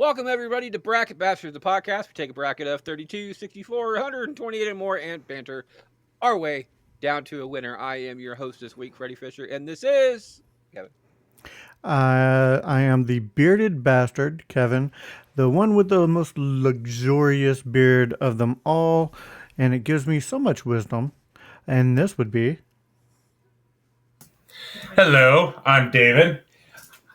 Welcome, everybody, to Bracket Bastards, the podcast. We take a bracket of 32, 64, 128, and more and banter our way down to a winner. I am your host this week, Freddie Fisher, and this is Kevin. I am the bearded bastard, Kevin, the one with the most luxurious beard of them all, and it gives me so much wisdom. And this would be. Hello, I'm David.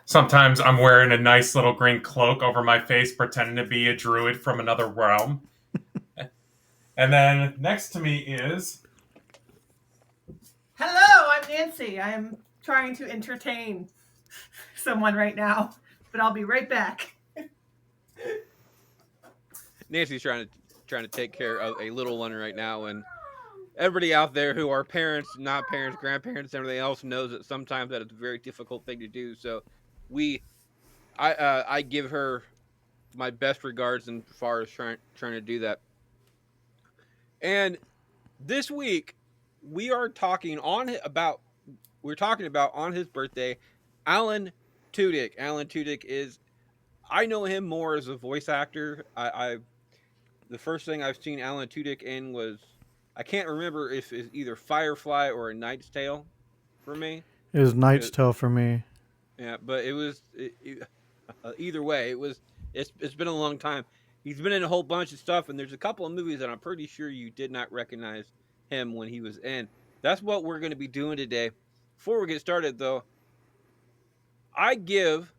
Sometimes I'm wearing a nice little green cloak over my face, pretending to be a druid from another realm. And then next to me is. Hello, I'm Nancy. I am trying to entertain someone right now, but I'll be right back. Nancy's trying to take care of a little one right now, and everybody out there who are parents, not parents, grandparents, everything else knows that sometimes that is a very difficult thing to do. So, I give her my best regards as far as trying to do that. And this week we're talking about on his birthday, Alan Tudyk. Alan Tudyk is, I know him more as a voice actor. The first thing I've seen Alan Tudyk in was, I can't remember if it's either Firefly or A Knight's Tale for me. It was Knight's Tale for me. Yeah, but either way, it's been a long time. He's been in a whole bunch of stuff, and there's a couple of movies that I'm pretty sure you did not recognize him when he was in. That's what we're going to be doing today. Before we get started, though, I give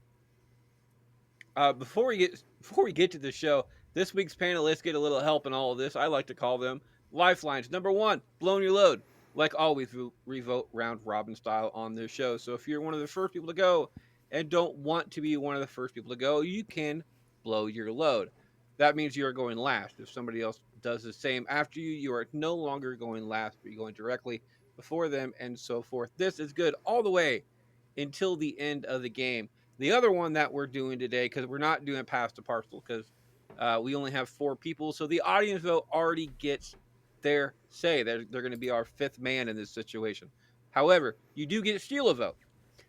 before we get to the show, this week's panelists get a little help in all of this. I like to call them lifelines. Number one, blowing your load. Like always, we revote round robin style on this show. So if you're one of the first people to go and don't want to be one of the first people to go, you can blow your load. That means you are going last. If somebody else does the same after you, you are no longer going last, but you're going directly before them, and so forth. This is good all the way until the end of the game. The other one that we're doing today, because we're not doing past the parcel, because we only have 4 people, so the audience vote already gets their say. They're going to be our 5th man in this situation. However, you do get to steal a vote.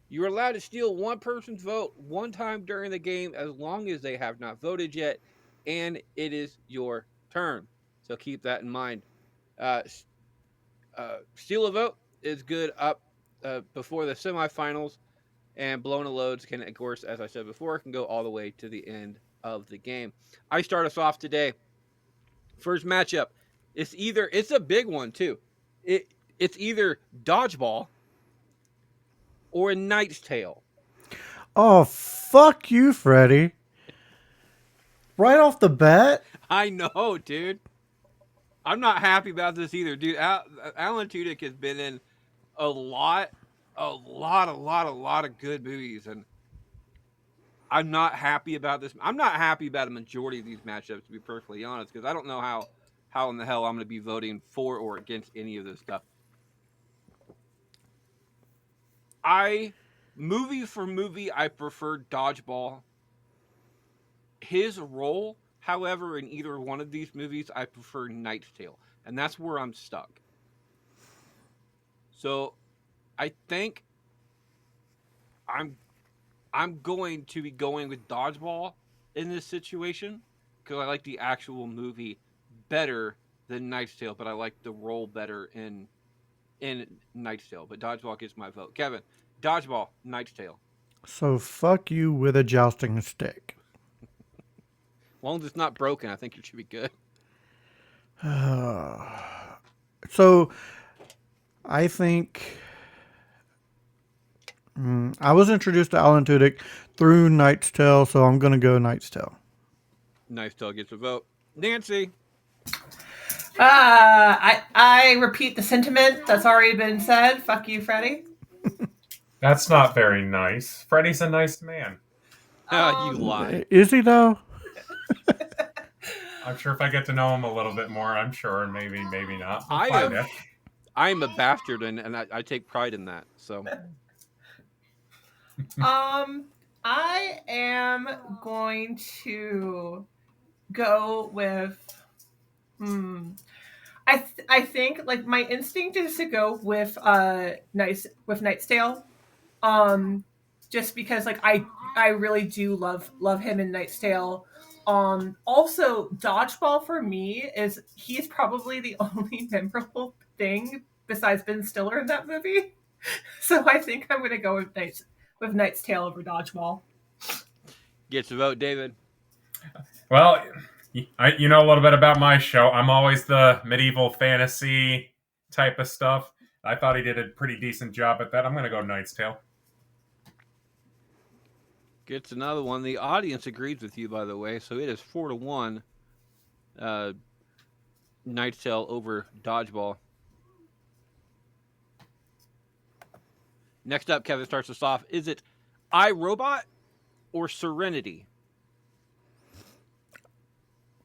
You're allowed to steal one person's vote one time during the game as long as they have not voted yet, and it is your turn. So keep that in mind. Steal a vote is good up before the semifinals, and blowing a loads can, of course, as I said before, can go all the way to the end of the game. I start us off today. First matchup. It's a big one too. It's either dodgeball or A Knight's Tale. Oh, fuck you, Freddie. Right off the bat? I know, dude. I'm not happy about this either, dude. Alan Tudyk has been in a lot of good movies, and I'm not happy about this. I'm not happy about a majority of these matchups, to be perfectly honest, because I don't know how in the hell I'm going to be voting for or against any of this stuff. Movie for movie, I prefer dodgeball. His role, however, in either one of these movies, I prefer Knight's Tale, and that's where I'm stuck. So, I think I'm going to be going with dodgeball in this situation because I like the actual movie better than Knight's Tale, but I like the role better in Knight's Tale. But dodgeball gets my vote. Kevin, dodgeball, Knight's Tale. So fuck you with a jousting stick. As long as it's not broken, I think you should be good. So, I think I was introduced to Alan Tudyk through Knight's Tale, so I'm going to go Knight's Tale. Knight's Tale gets a vote. Nancy. I repeat the sentiment that's already been said. Fuck you, Freddie. That's not very nice. Freddie's a nice man. You lie. Is he, though? I'm sure if I get to know him a little bit more, I'm sure, maybe not. I am a bastard, and I take pride in that. So, I am going to go with. I think like my instinct is to go with Knight's Tale, just because like I I really do love him in Knight's Tale. Also, Dodgeball for me is he's probably the only memorable thing besides Ben Stiller in that movie. So I think I'm gonna go with Knight's Tale over Dodgeball. Gets the vote, David. Well, you know a little bit about my show. I'm always the medieval fantasy type of stuff. I thought he did a pretty decent job at that. I'm going to go Knight's Tale. Gets another one. The audience agrees with you, by the way, so it is 4-1. Knight's Tale over Dodgeball. Next up, Kevin starts us off. Is it iRobot or Serenity?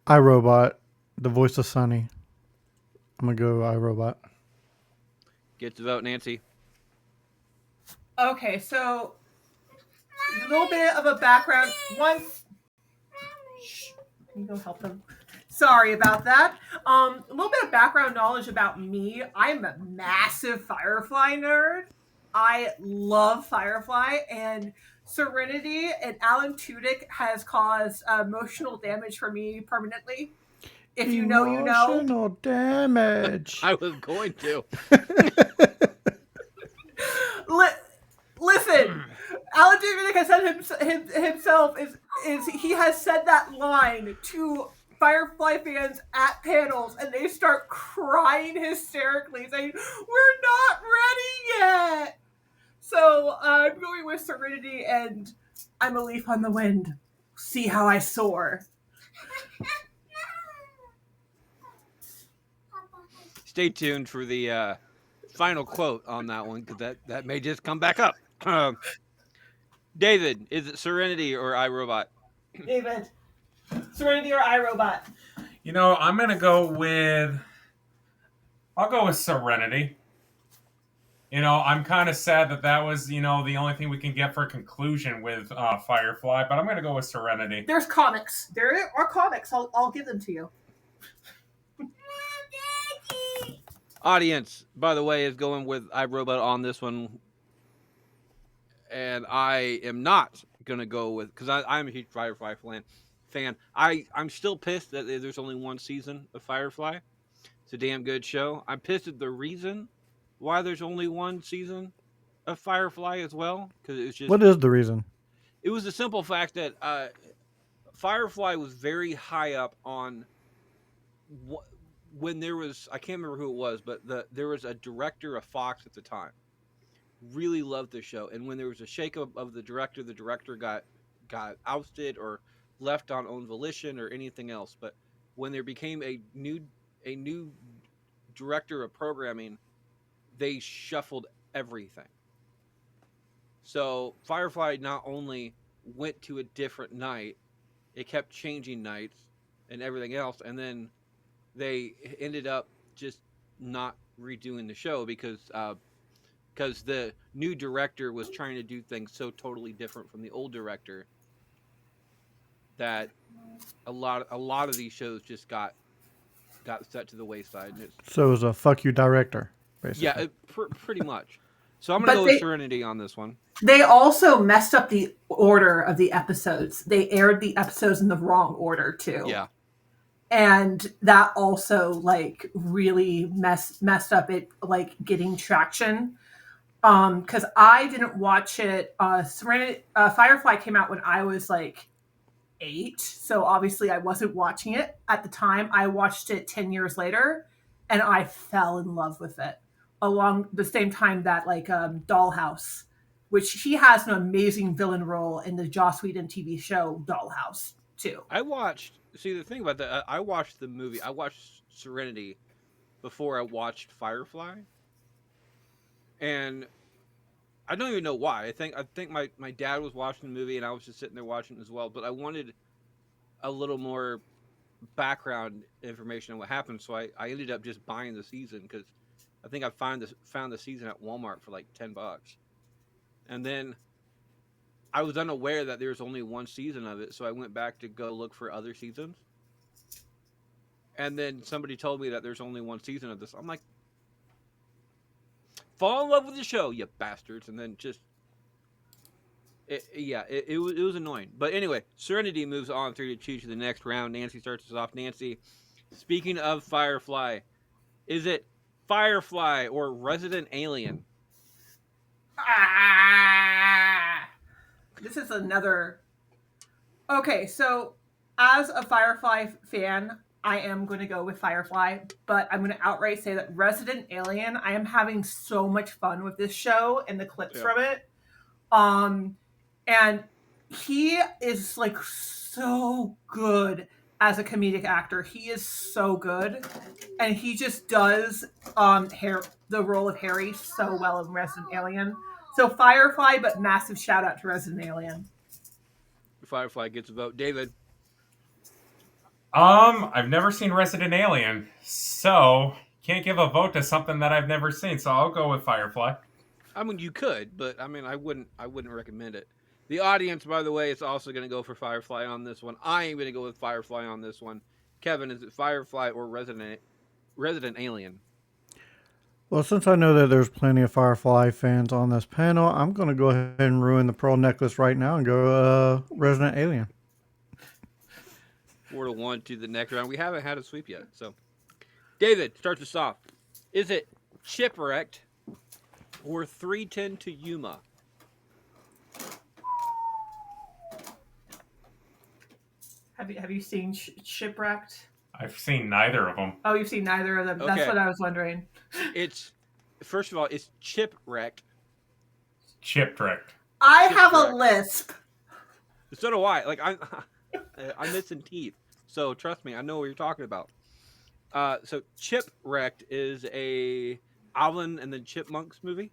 iRobot, the voice of Sunny. I'm gonna go iRobot. Get the vote, Nancy. Okay, so a little bit of a background. Once, can you go help them? Sorry about that. A little bit of background knowledge about me. I'm a massive Firefly nerd. I love Firefly, and Serenity and Alan Tudyk has caused emotional damage for me permanently. If you know, you know. Emotional damage. I was going to. Listen, Alan Tudyk has said himself is he has said that line to Firefly fans at panels, and they start crying hysterically, saying, "We're not ready yet." So I'm going with Serenity, and I'm a leaf on the wind. See how I soar. Stay tuned for the final quote on that one, because that may just come back up. David, is it Serenity or iRobot? David, Serenity or iRobot? You know, I'm going to go with... I'll go with Serenity. You know, I'm kind of sad that was, the only thing we can get for a conclusion with Firefly, but I'm going to go with Serenity. There's comics. There are comics. I'll give them to you. Audience, by the way, is going with iRobot on this one. And I am not going to go with... Because I'm a huge Firefly fan. I'm still pissed that there's only one season of Firefly. It's a damn good show. I'm pissed at the reason why there's only one season of Firefly as well, because it's just... What is the reason? It was the simple fact that Firefly was very high up on when there was... I can't remember who it was, but there was a director of Fox at the time. Really loved the show, and when there was a shakeup of the director got ousted or left on own volition or anything else. But when there became a new director of programming, they shuffled everything. So Firefly not only went to a different night, it kept changing nights and everything else, and then they ended up just not redoing the show because the new director was trying to do things so totally different from the old director that a lot of these shows just got set to the wayside. And So it was a fuck you director, basically. Yeah, pretty much. So I'm going to go with Serenity on this one. They also messed up the order of the episodes. They aired the episodes in the wrong order, too. Yeah. And that also, really messed up it, getting traction. Because I didn't watch it. Firefly came out when I was 8, so obviously I wasn't watching it at the time. I watched it 10 years later, and I fell in love with it along the same time that Dollhouse, which he has an amazing villain role in the Joss Whedon TV show Dollhouse too. The thing about that, I watched the movie. I watched Serenity before I watched Firefly. And I don't even know why. I think my dad was watching the movie and I was just sitting there watching it as well. But I wanted a little more background information on what happened, so I ended up just buying the season because I think I found the season at Walmart for $10. And then I was unaware that there was only one season of it, so I went back to go look for other seasons. And then somebody told me that there's only one season of this. I'm like, fall in love with the show, you bastards. And then just It was annoying. But anyway, Serenity moves on through to choose to the next round. Nancy starts us off. Nancy, speaking of Firefly, is it Firefly or Resident Alien? Ah, this is another. Okay, so as a Firefly fan, I am going to go with Firefly, but I'm going to outright say that Resident Alien, I am having so much fun with this show and the clips Yeah. from it. Um, and he is like so good as a comedic actor. He is so good, and he just does the role of Harry so well in Resident Alien. So Firefly, but massive shout out to Resident Alien. Firefly gets a vote. David. I've never seen Resident Alien, so can't give a vote to something that I've never seen. So I'll go with Firefly. I mean, you could, but I mean, I wouldn't. I wouldn't recommend it. The audience, by the way, is also going to go for Firefly on this one. I am going to go with Firefly on this one. Kevin, is it Firefly or Resident Alien? Well, since I know that there's plenty of Firefly fans on this panel, I'm going to go ahead and ruin the pearl necklace right now and go Resident Alien. 4-1 to the next round. We haven't had a sweep yet. So, David starts us off. Is it Chipwrecked or 310 to Yuma? Have you seen Shipwrecked? I've seen neither of them. Oh, you've seen neither of them. Okay. That's what I was wondering. It's first of all, it's Chipwrecked. Chipwrecked. I have a Shipwrecked. lisp. So do I. Like I'm missing teeth. So trust me, I know what you're talking about. So Chipwrecked is a Alvin and the Chipmunks movie.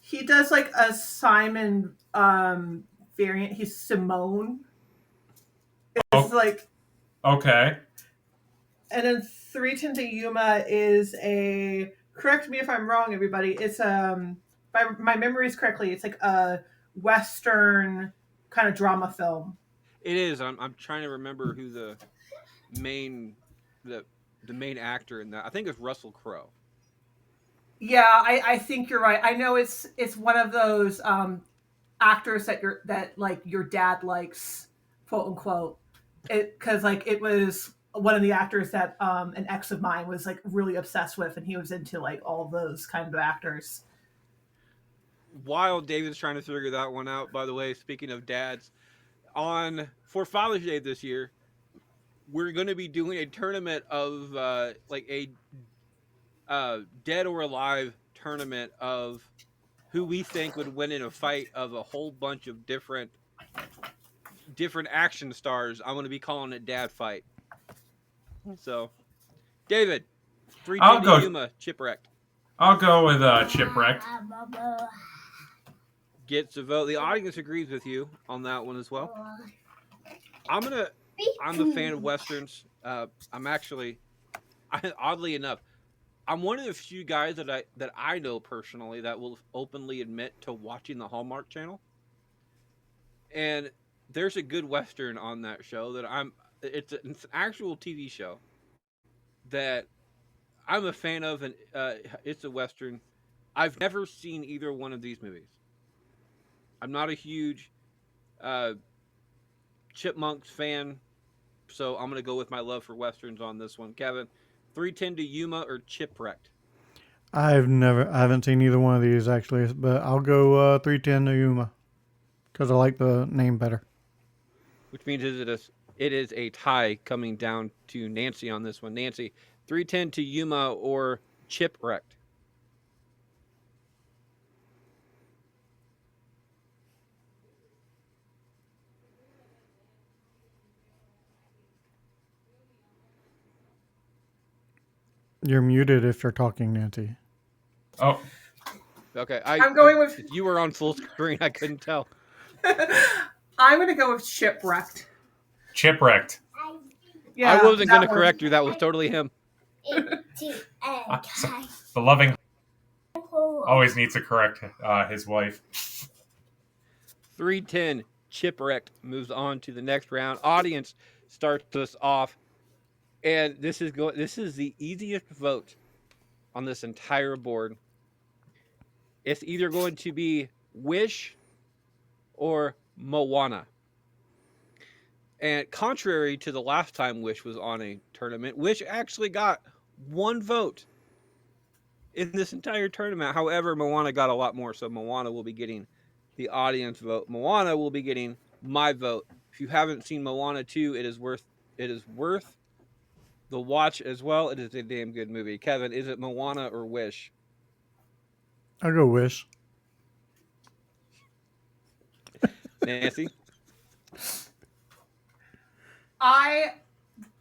He does like a Simon variant. He's Simone. It's like, Okay. and then 310 to Yuma is a. Correct me if I'm wrong, everybody. It's if my memory is correctly, it's like a Western kind of drama film. It is. I'm trying to remember who the main actor in that. I think it's Russell Crowe. Yeah, I think you're right. I know it's one of those actors that like your dad likes, quote unquote. Because like it was one of the actors that an ex of mine was like really obsessed with, and he was into like all those kind of actors. While David's trying to figure that one out, by the way, speaking of dads, for Father's Day this year, we're going to be doing a tournament of like a dead or alive tournament of who we think would win in a fight of a whole bunch of different action stars. I'm going to be calling it Dad Fight. So, David, 3 to Yuma, Chipwrecked. I'll go with Chipwrecked. Gets a vote. The audience agrees with you on that one as well. I'm a fan of Westerns. I'm actually, oddly enough, I'm one of the few guys that I know personally that will openly admit to watching the Hallmark Channel. And there's a good Western on that show that it's an actual TV show that I'm a fan of, and it's a Western. I've never seen either one of these movies. I'm not a huge Chipmunks fan, so I'm going to go with my love for Westerns on this one. Kevin, 310 to Yuma or Chipwrecked? I haven't seen either one of these actually, but I'll go 310 to Yuma because I like the name better. Which means it is a tie coming down to Nancy on this one. Nancy, 310 to Yuma or Chipwrecked? You're muted if you're talking, Nancy. Oh, Okay, I'm going with. You were on full screen. I couldn't tell. I'm going to go with Shipwrecked. Chipwrecked. Yeah, I wasn't going to that one. correct you. That was totally him. The loving always needs to correct his wife. 310 Chipwrecked moves on to the next round. Audience starts us off, and this is the easiest vote on this entire board. It's either going to be Wish or Moana? And contrary to the last time Wish was on a tournament, Wish actually got one vote in this entire tournament. However, Moana got a lot more, so Moana will be getting the audience vote. Moana will be getting my vote. If you haven't seen Moana 2, it is worth the watch as well. It is a damn good movie. Kevin, is it Moana or Wish? I'll go Wish. Nancy?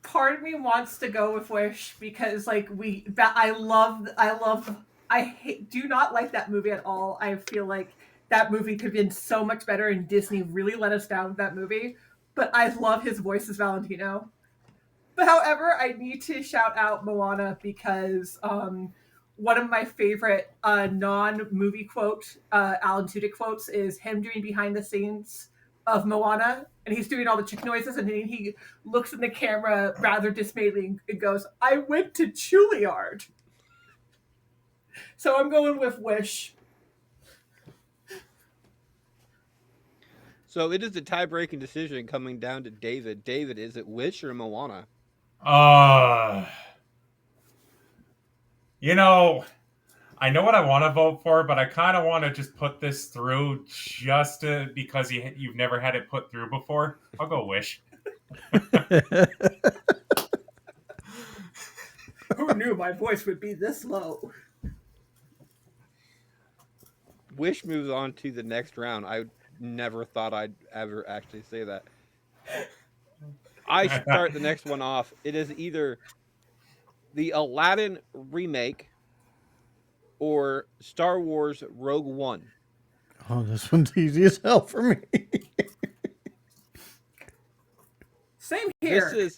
Part of me wants to go with Wish because do not like that movie at all. I feel like that movie could have been so much better, and Disney really let us down with that movie. But I love his voice as Valentino. But however, I need to shout out Moana because one of my favorite non-movie Alan Tudyk quotes is him doing behind the scenes of Moana, and he's doing all the chicken noises, and then he looks in the camera rather dismayedly and goes, "I went to Juilliard." So I'm going with Wish. So it is a tie-breaking decision coming down to David. David, is it Wish or Moana? You know, I know what I want to vote for, but I kind of want to just put this through just because you've never had it put through before. I'll go Wish. Who knew my voice would be this low? Wish moves on to the next round. I never thought I'd ever actually say that. I start the next one off. It is either the Aladdin remake or Star Wars Rogue One. Oh, this one's easy as hell for me. Same here.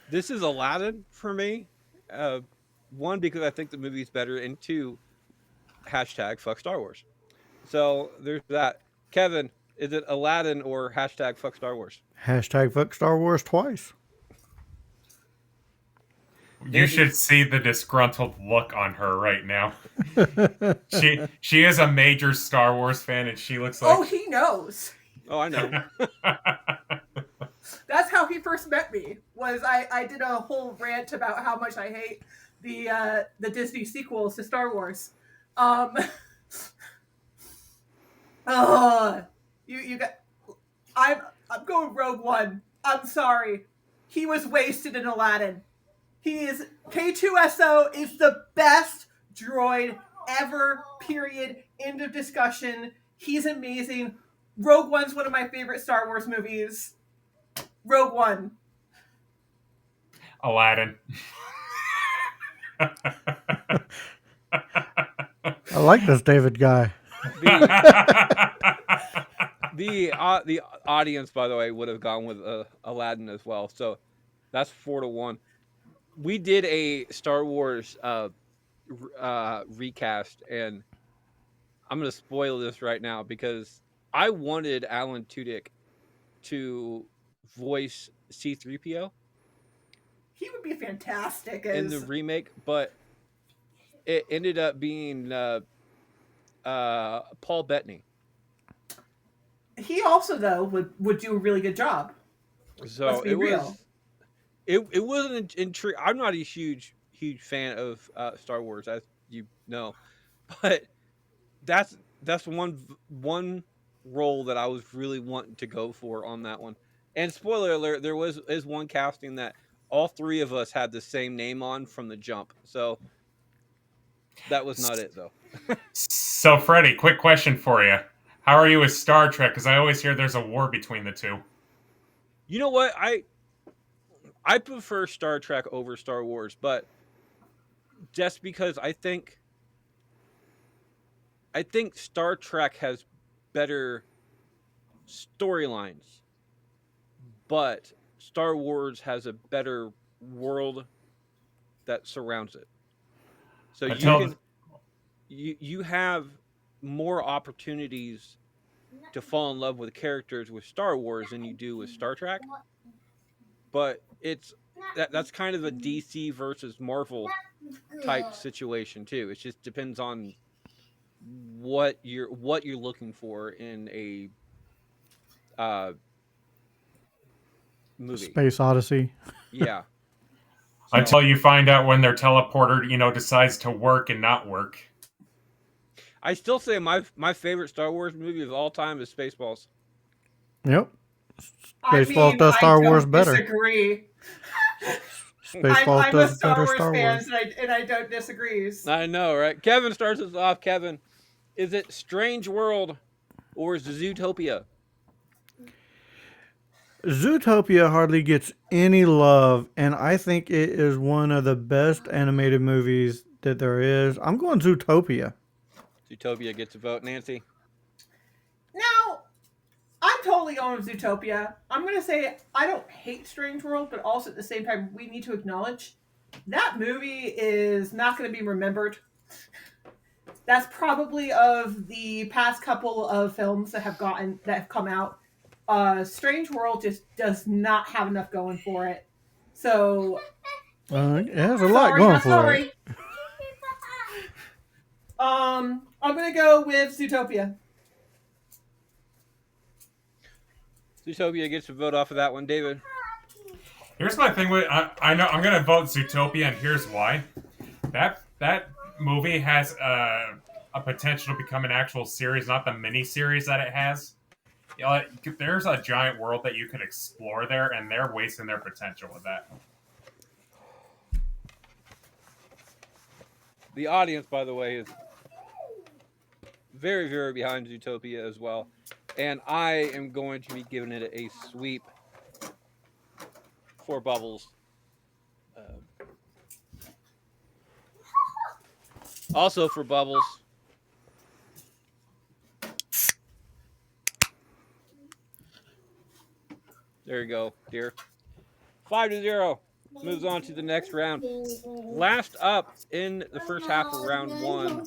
This is Aladdin for me. One, because I think the movie's better, and two, hashtag fuck Star Wars. So there's that. Kevin, is it Aladdin or hashtag fuck Star Wars? Hashtag fuck Star Wars twice. You should see the disgruntled look on her right now. She is a major Star Wars fan, and she looks like... Oh, he knows. Oh, I know. That's how he first met me. Was I did a whole rant about how much I hate the Disney sequels to Star Wars. You got. I'm going Rogue One. I'm sorry. He was wasted in Aladdin. K2SO is the best droid ever. Period. End of discussion. He's amazing. Rogue One's one of my favorite Star Wars movies. Rogue One. Aladdin. I like this David guy. The audience, by the way, would have gone with Aladdin as well. So that's 4-1. We did a Star Wars recast, and I'm going to spoil this right now because I wanted Alan Tudyk to voice C-3PO. He would be fantastic in the remake, but it ended up being Paul Bettany. He also, though, would do a really good job. So it wasn't intriguing. I'm not a huge fan of Star Wars, as you know, but that's one role that I was really wanting to go for on that one. And spoiler alert, there is one casting that all three of us had the same name on from the jump. So that was not it, though. So, Freddie, quick question for you. How are you with Star Trek? Because I always hear there's a war between the two. You know what? I prefer Star Trek over Star Wars, but just because I think Star Trek has better storylines, but Star Wars has a better world that surrounds it. So you have more opportunities to fall in love with characters with Star Wars than you do with Star Trek. But that's kind of a DC versus Marvel type situation too. It just depends on what you're looking for in a uh, movie. Space Odyssey. Yeah. So, Until you find out when their teleporter, decides to work and not work. I still say my favorite Star Wars movie of all time is Spaceballs. Yep. I Spaceballs mean, does I Star Wars don't better. disagree. Spaceballs I'm a does Star better Wars Star fan, Wars. and I don't disagree. I know, right? Kevin starts us off. Kevin, is it Strange World or is it Zootopia? Zootopia hardly gets any love, and I think it is one of the best animated movies that there is. I'm going Zootopia. Zootopia gets a vote. Nancy? Now, I'm totally going with Zootopia. I'm going to say I don't hate Strange World, but also at the same time, we need to acknowledge that movie is not going to be remembered. That's probably of the past couple of films that have come out. Strange World just does not have enough going for it. So It has a lot sorry, going not for it. sorry. I'm gonna go with Zootopia. Zootopia gets a vote off of that one. David? Here's my thing with I know I'm gonna vote Zootopia, and here's why. That movie has a potential to become an actual series, not the mini series that it has. There's a giant world that you could explore there, and they're wasting their potential with that. The audience, by the way, is very, very behind Zootopia as well. And I am going to be giving it a sweep for Bubbles. Also for Bubbles. There you go, dear. 5-0. Moves on to the next round. Last up in the first half of round one,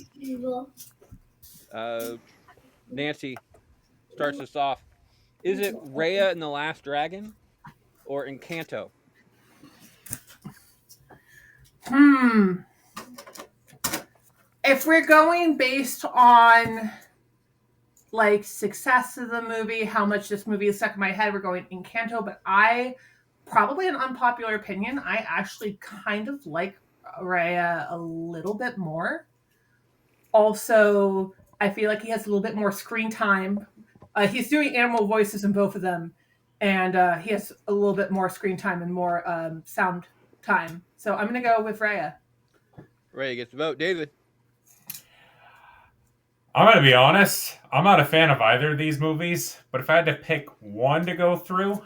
Nancy starts us off. Is it Raya and the Last Dragon or Encanto? If we're going based on like success of the movie, how much this movie is stuck in my head, we're going Encanto. But I probably an unpopular opinion. I actually kind of like Raya a little bit more. Also, I feel like he has a little bit more screen time. He's doing animal voices in both of them, and he has a little bit more screen time and more sound time. So I'm going to go with Raya. Raya gets the vote. David? I'm gonna be honest. I'm not a fan of either of these movies, but if I had to pick one to go through,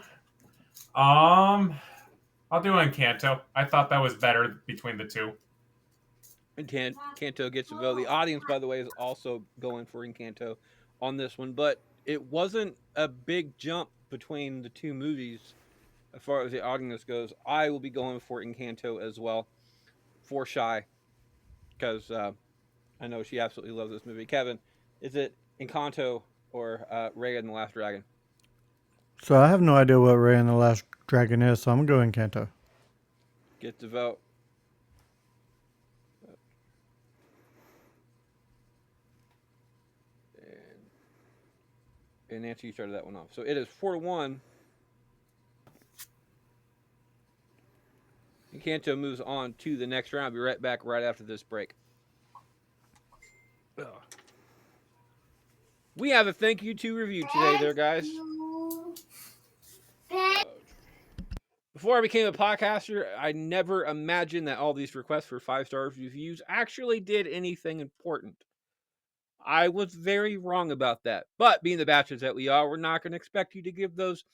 I'll do Encanto. I thought that was better between the two. Encanto gets a vote. The audience, by the way, is also going for Encanto on this one, but it wasn't a big jump between the two movies as far as the audience goes. I will be going for Encanto as well for Shy because I know she absolutely loves this movie. Kevin, is it Encanto or Raya and the Last Dragon? So I have no idea what Ray and the Last Dragon is, so I'm going Kanto. Get the vote. And Nancy, you started that one off. So it is 4-1. Encanto moves on to the next round. I'll be right back right after this break. Ugh. We have a thank you to review today there, guys. Before I became a podcaster, I never imagined that all these requests for 5-star reviews actually did anything important. I was very wrong about that. But being the bastards that we are, we're not going to expect you to give those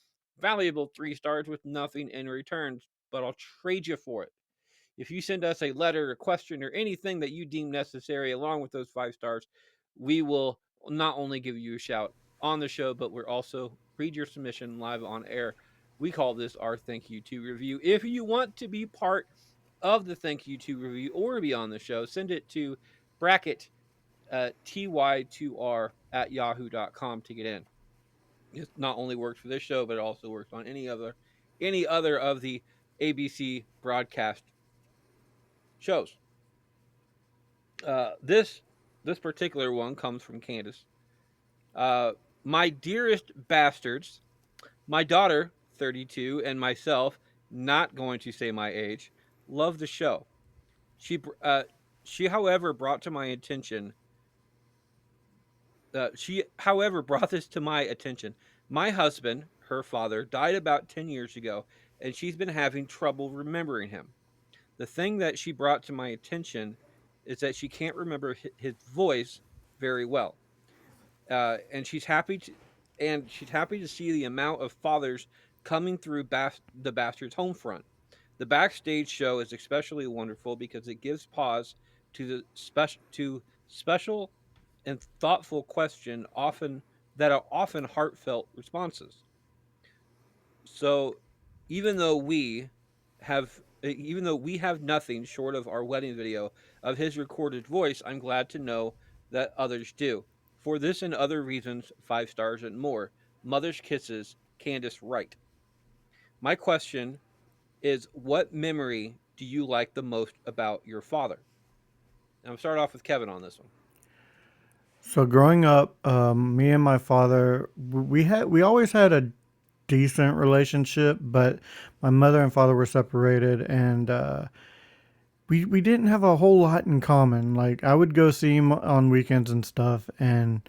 valuable 3 stars with nothing in return, but I'll trade you for it. If you send us a letter, a question, or anything that you deem necessary along with those 5 stars, we will not only give you a shout on the show, but we're also read your submission live on air. We call this our Thank You To review. If you want to be part of the Thank You To review or be on the show, send it to bracket ty2r at yahoo.com to get in. It not only works for this show, but it also works on any other of the ABC broadcast shows. This particular one comes from Candace. My dearest bastards, My daughter, 32, and myself, not going to say my age, love the show. She, she, however, brought to my attention. She, however, brought this to my attention. My husband, her father, died about 10 years ago, and she's been having trouble remembering him. The thing that she brought to my attention is that she can't remember his voice very well, and she's happy to see the amount of fathers coming through the Bastards home front. The backstage show is especially wonderful because it gives pause to special and thoughtful question often that are often heartfelt responses. So even though we even though we have nothing short of our wedding video of his recorded voice, I'm glad to know that others do. For this and other reasons, 5 stars and more. Mother's Kisses, Candace Wright. My question is, what memory do you like the most about your father? And I'm start off with Kevin on this one. So growing up, me and my father, we always had a decent relationship, but my mother and father were separated, and we didn't have a whole lot in common. Like I would go see him on weekends and stuff, and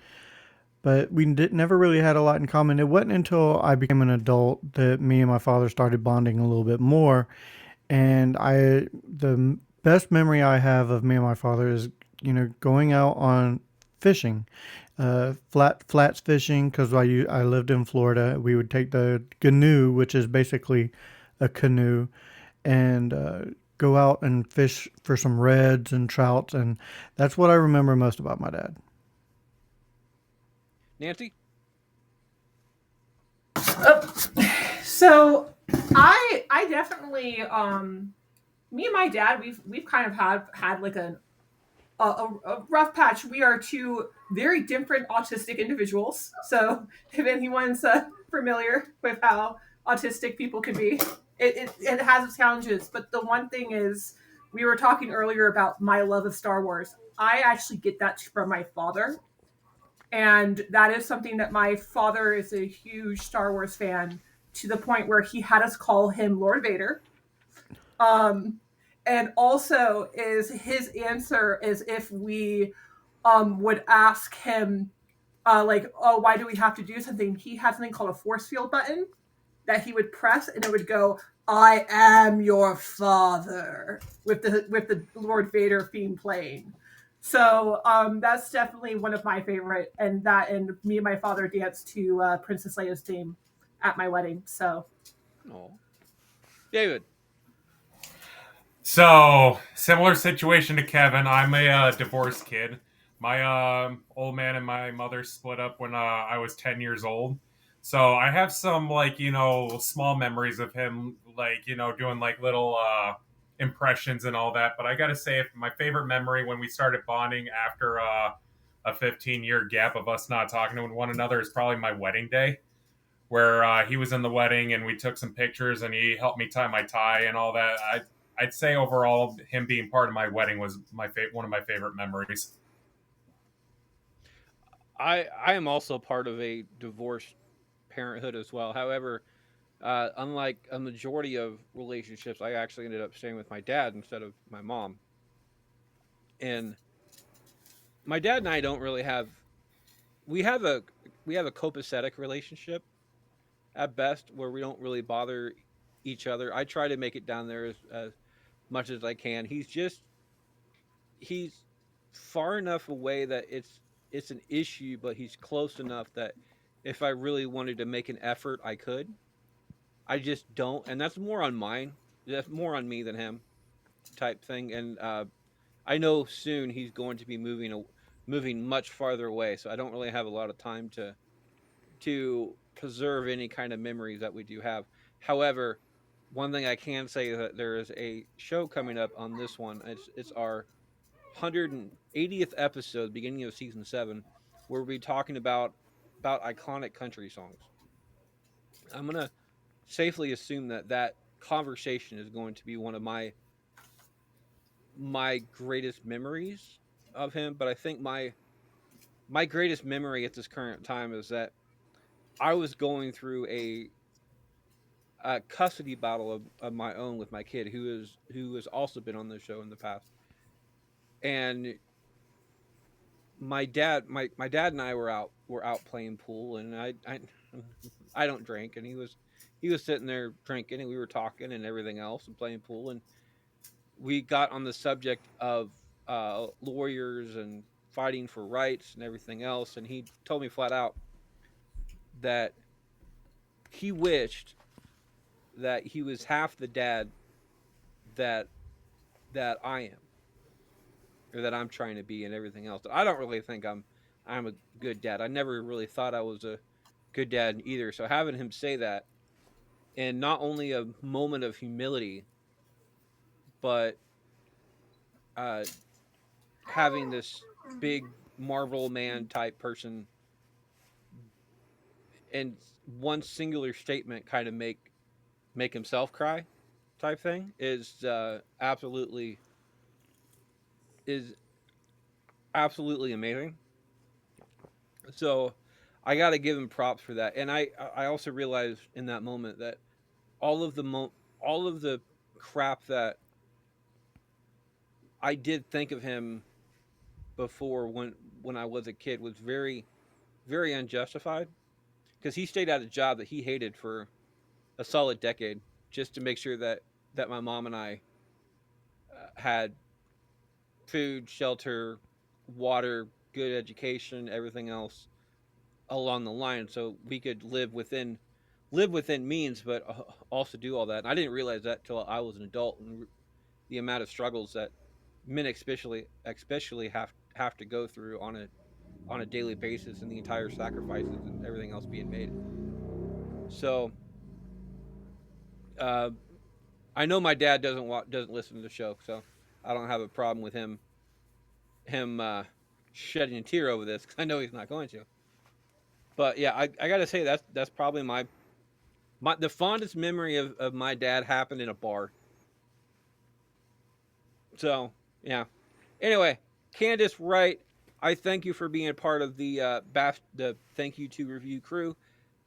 but never really had a lot in common. It wasn't until I became an adult that me and my father started bonding a little bit more. And the best memory I have of me and my father is, going out on fishing, flats fishing. Because I lived in Florida, we would take the canoe, which is basically a canoe, and go out and fish for some reds and trouts, and that's what I remember most about my dad. Nancy? So I definitely me and my dad we've kind of had like a rough patch. We are two very different autistic individuals. So if anyone's familiar with how autistic people can be, it has its challenges. But the one thing is, we were talking earlier about my love of Star Wars. I actually get that from my father. And that is something that my father is a huge Star Wars fan to the point where he had us call him Lord Vader. Um, and also is his answer is if we would ask him like, oh, why do we have to do something? He has something called a force field button that he would press, and it would go, "I am your father," with the Lord Vader theme playing. So that's definitely one of my favorite, and me and my father danced to Princess Leia's theme at my wedding. So Oh. David. So, similar situation to Kevin. I'm a divorced kid. My old man and my mother split up when I was 10 years old. So, I have some, like, small memories of him, like, doing, like, little impressions and all that. But I got to say, my favorite memory when we started bonding after a 15-year gap of us not talking to one another is probably my wedding day, where he was in the wedding and we took some pictures and he helped me tie my tie and all that. I'd say overall, him being part of my wedding was one of my favorite memories. I am also part of a divorced parenthood as well. However, unlike a majority of relationships, I actually ended up staying with my dad instead of my mom. And my dad and I don't really have we have a we have a copacetic relationship at best, where we don't really bother each other. I try to make it down there as much as I can. He's far enough away that it's an issue, but he's close enough that if I really wanted to make an effort, I could. I just don't, and that's more on mine. That's more on me than him, type thing. And I know soon he's going to be moving much farther away, so I don't really have a lot of time to preserve any kind of memories that we do have. However, one thing I can say is that there is a show coming up on this one. It's our 180th episode, beginning of season 7, where we'll be talking about iconic country songs. I'm gonna safely assume that that conversation is going to be one of my greatest memories of him. But I think my greatest memory at this current time is that I was going through a custody battle of my own with my kid who has also been on the show in the past. And my dad and I were out playing pool, and I don't drink, and he was sitting there drinking, and we were talking and everything else and playing pool, and we got on the subject of lawyers and fighting for rights and everything else, and he told me flat out that he wished that he was half the dad that I am, or that I'm trying to be, and everything else. I don't really think I'm a good dad. I never really thought I was a good dad either. So having him say that, and not only a moment of humility, but uh, having this big Marvel man type person and one singular statement kind of make himself cry type thing is absolutely amazing. So I got to give him props for that. And I also realized in that moment that all of all of the crap that I did think of him before when I was a kid was very unjustified, because he stayed at a job that he hated for a solid decade just to make sure that my mom and I had food, shelter, water, good education, everything else along the line, so we could live within means, but also do all that. And I didn't realize that till I was an adult, and the amount of struggles that men especially have to go through on a daily basis, and the entire sacrifices and everything else being made. So uh, I know my dad doesn't listen to the show, so I don't have a problem with him shedding a tear over this, because I know he's not going to. But yeah, I gotta say that's probably my the fondest memory of my dad happened in a bar. So yeah. Anyway, Candace Wright, I thank you for being a part of the Thank You to Review crew.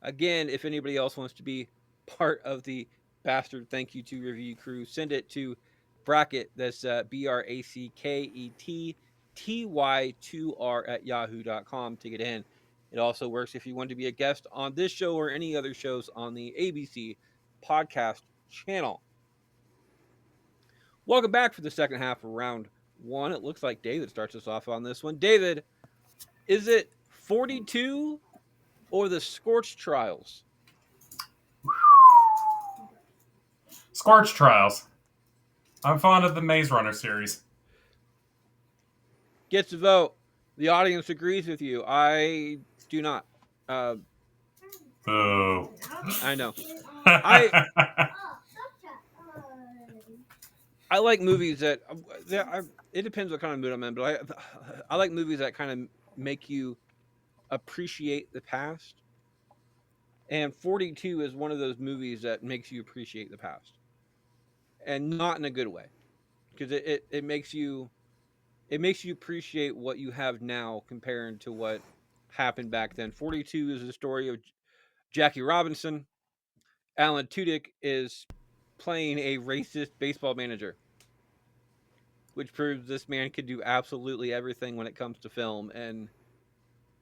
Again, if anybody else wants to be part of the Bastard Thank You to Review crew, send it to Bracket. That's BRACKETTY2R at yahoo.com to get in. It also works if you want to be a guest on this show or any other shows on the ABC podcast channel. Welcome back for the second half of round one. It looks like David starts us off on this one. David, is it 42 or the Scorch Trials? Scorch Trials. I'm fond of the Maze Runner series. Gets a vote. The audience agrees with you. I do not. Boo. I know. I like movies that it depends what kind of mood I'm in, but I like movies that kind of make you appreciate the past. And 42 is one of those movies that makes you appreciate the past, and not in a good way, because it makes you appreciate what you have now compared to what happened back then. 42 is the story of Jackie Robinson. Alan Tudyk is playing a racist baseball manager, which proves this man can do absolutely everything when it comes to film. And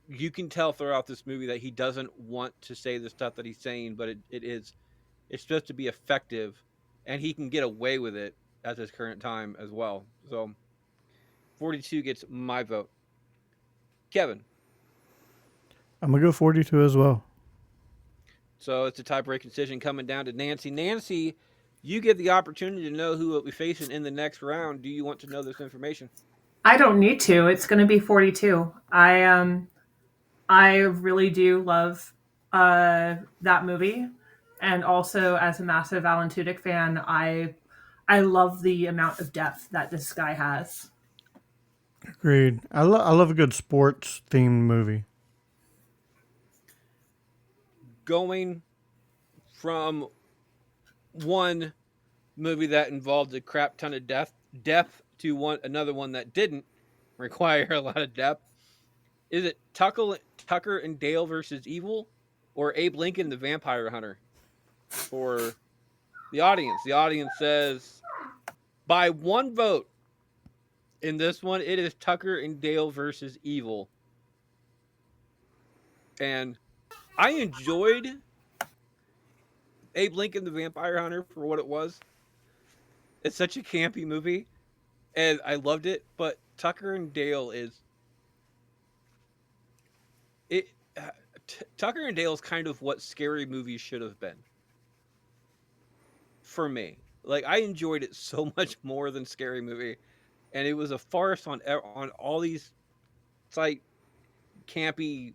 you can tell throughout this movie that he doesn't want to say the stuff that he's saying, but it's supposed to be effective, and he can get away with it at this current time as well. So 42 gets my vote. Kevin. I'm going to go 42 as well. So it's a tie-breaking decision coming down to Nancy. Nancy, you get the opportunity to know who will be facing in the next round. Do you want to know this information? I don't need to. It's going to be 42. I really do love that movie, and also as a massive Alan Tudyk fan, I love the amount of depth that this guy has. Agreed. I love a good sports themed movie. Going from one movie that involved a crap ton of depth to another one that didn't require a lot of depth. Is it Tucker and Dale versus Evil, or Abe Lincoln the Vampire Hunter for The audience. The audience says by one vote in this one, it is Tucker and Dale versus Evil. And I enjoyed Abe Lincoln the Vampire Hunter for what it was. It's such a campy movie, and I loved it. But Tucker and Dale is it. Tucker and Dale is kind of what scary movies should have been for me. Like I enjoyed it so much more than Scary Movie, and it was a farce on all these. It's like camping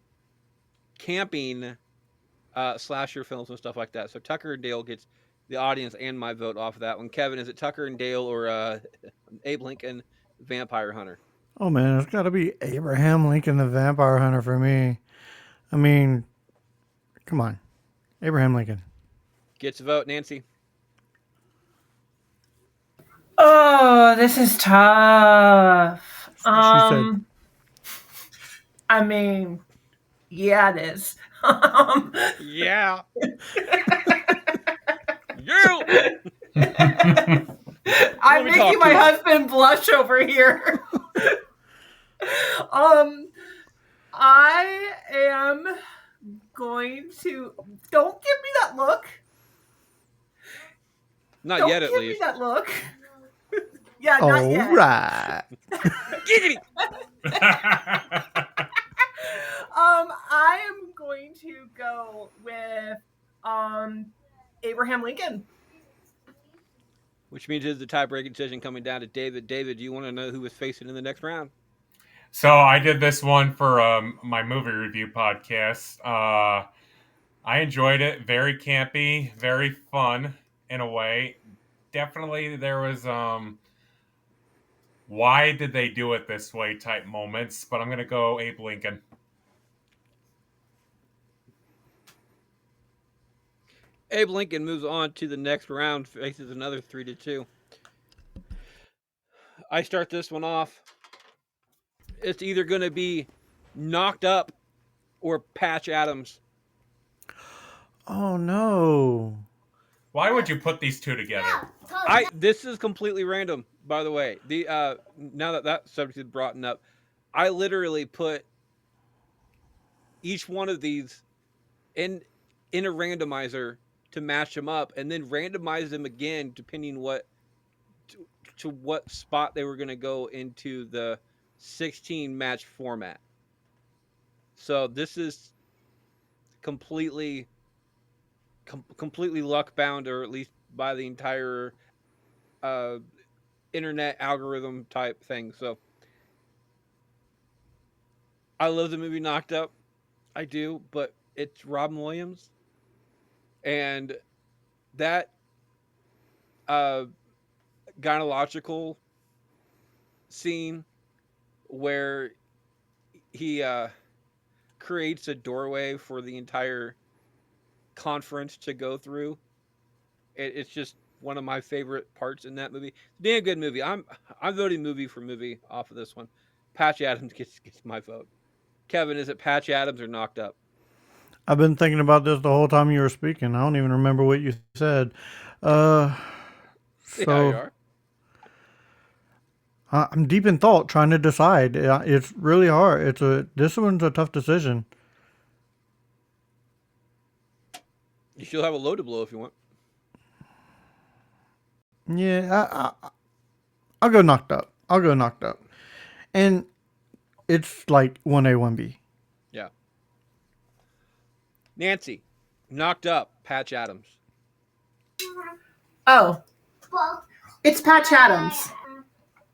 slasher films and stuff like that. So Tucker and Dale gets the audience and my vote off of that one. Kevin, is it Tucker and Dale or Abe Lincoln Vampire Hunter? Oh man, it's got to be Abraham Lincoln the Vampire Hunter for me. I mean, come on, Abraham Lincoln. Gets a vote, Nancy. Oh, this is tough. She said. I mean, yeah, it is. Yeah. You. I'm making my husband blush over here. I am going to. Don't give me that look. Not Don't yet, at give least. me that look. Yeah, not yet. All right. Giggity. I am going to go with Abraham Lincoln. Which means it's the tie-breaking decision coming down to David. David, do you want to know who was facing in the next round? So I did this one for my movie review podcast. I enjoyed it. Very campy, very fun in a way. Definitely there was why did they do it this way type moments, but I'm going to go Abe Lincoln. Abe Lincoln moves on to the next round, faces another 3-2. I start this one off. It's either going to be Knocked Up or Patch Adams. Oh no. Why would you put these two together? This is completely random, by the way. The now that subject is brought up, I literally put each one of these in a randomizer to match them up, and then randomize them again depending to what spot they were going to go into the 16 match format. So this is completely luck bound, or at least by the entire internet algorithm type thing. So I love the movie Knocked Up. I do, but it's Robin Williams. And that gynecological scene where he creates a doorway for the entire conference to go through. It's just one of my favorite parts in that movie. Damn good movie. I'm voting movie for movie off of this one. Patch Adams gets my vote. Kevin, is it Patch Adams or Knocked Up? I've been thinking about this the whole time you were speaking. I don't even remember what you said. Yeah, you are. I'm deep in thought trying to decide. It's really hard. This one's a tough decision. You still have a low to blow if you want. Yeah, I'll go Knocked Up. And it's like 1A, 1B. Yeah. Nancy, Knocked Up, Patch Adams. Oh, it's Patch Adams.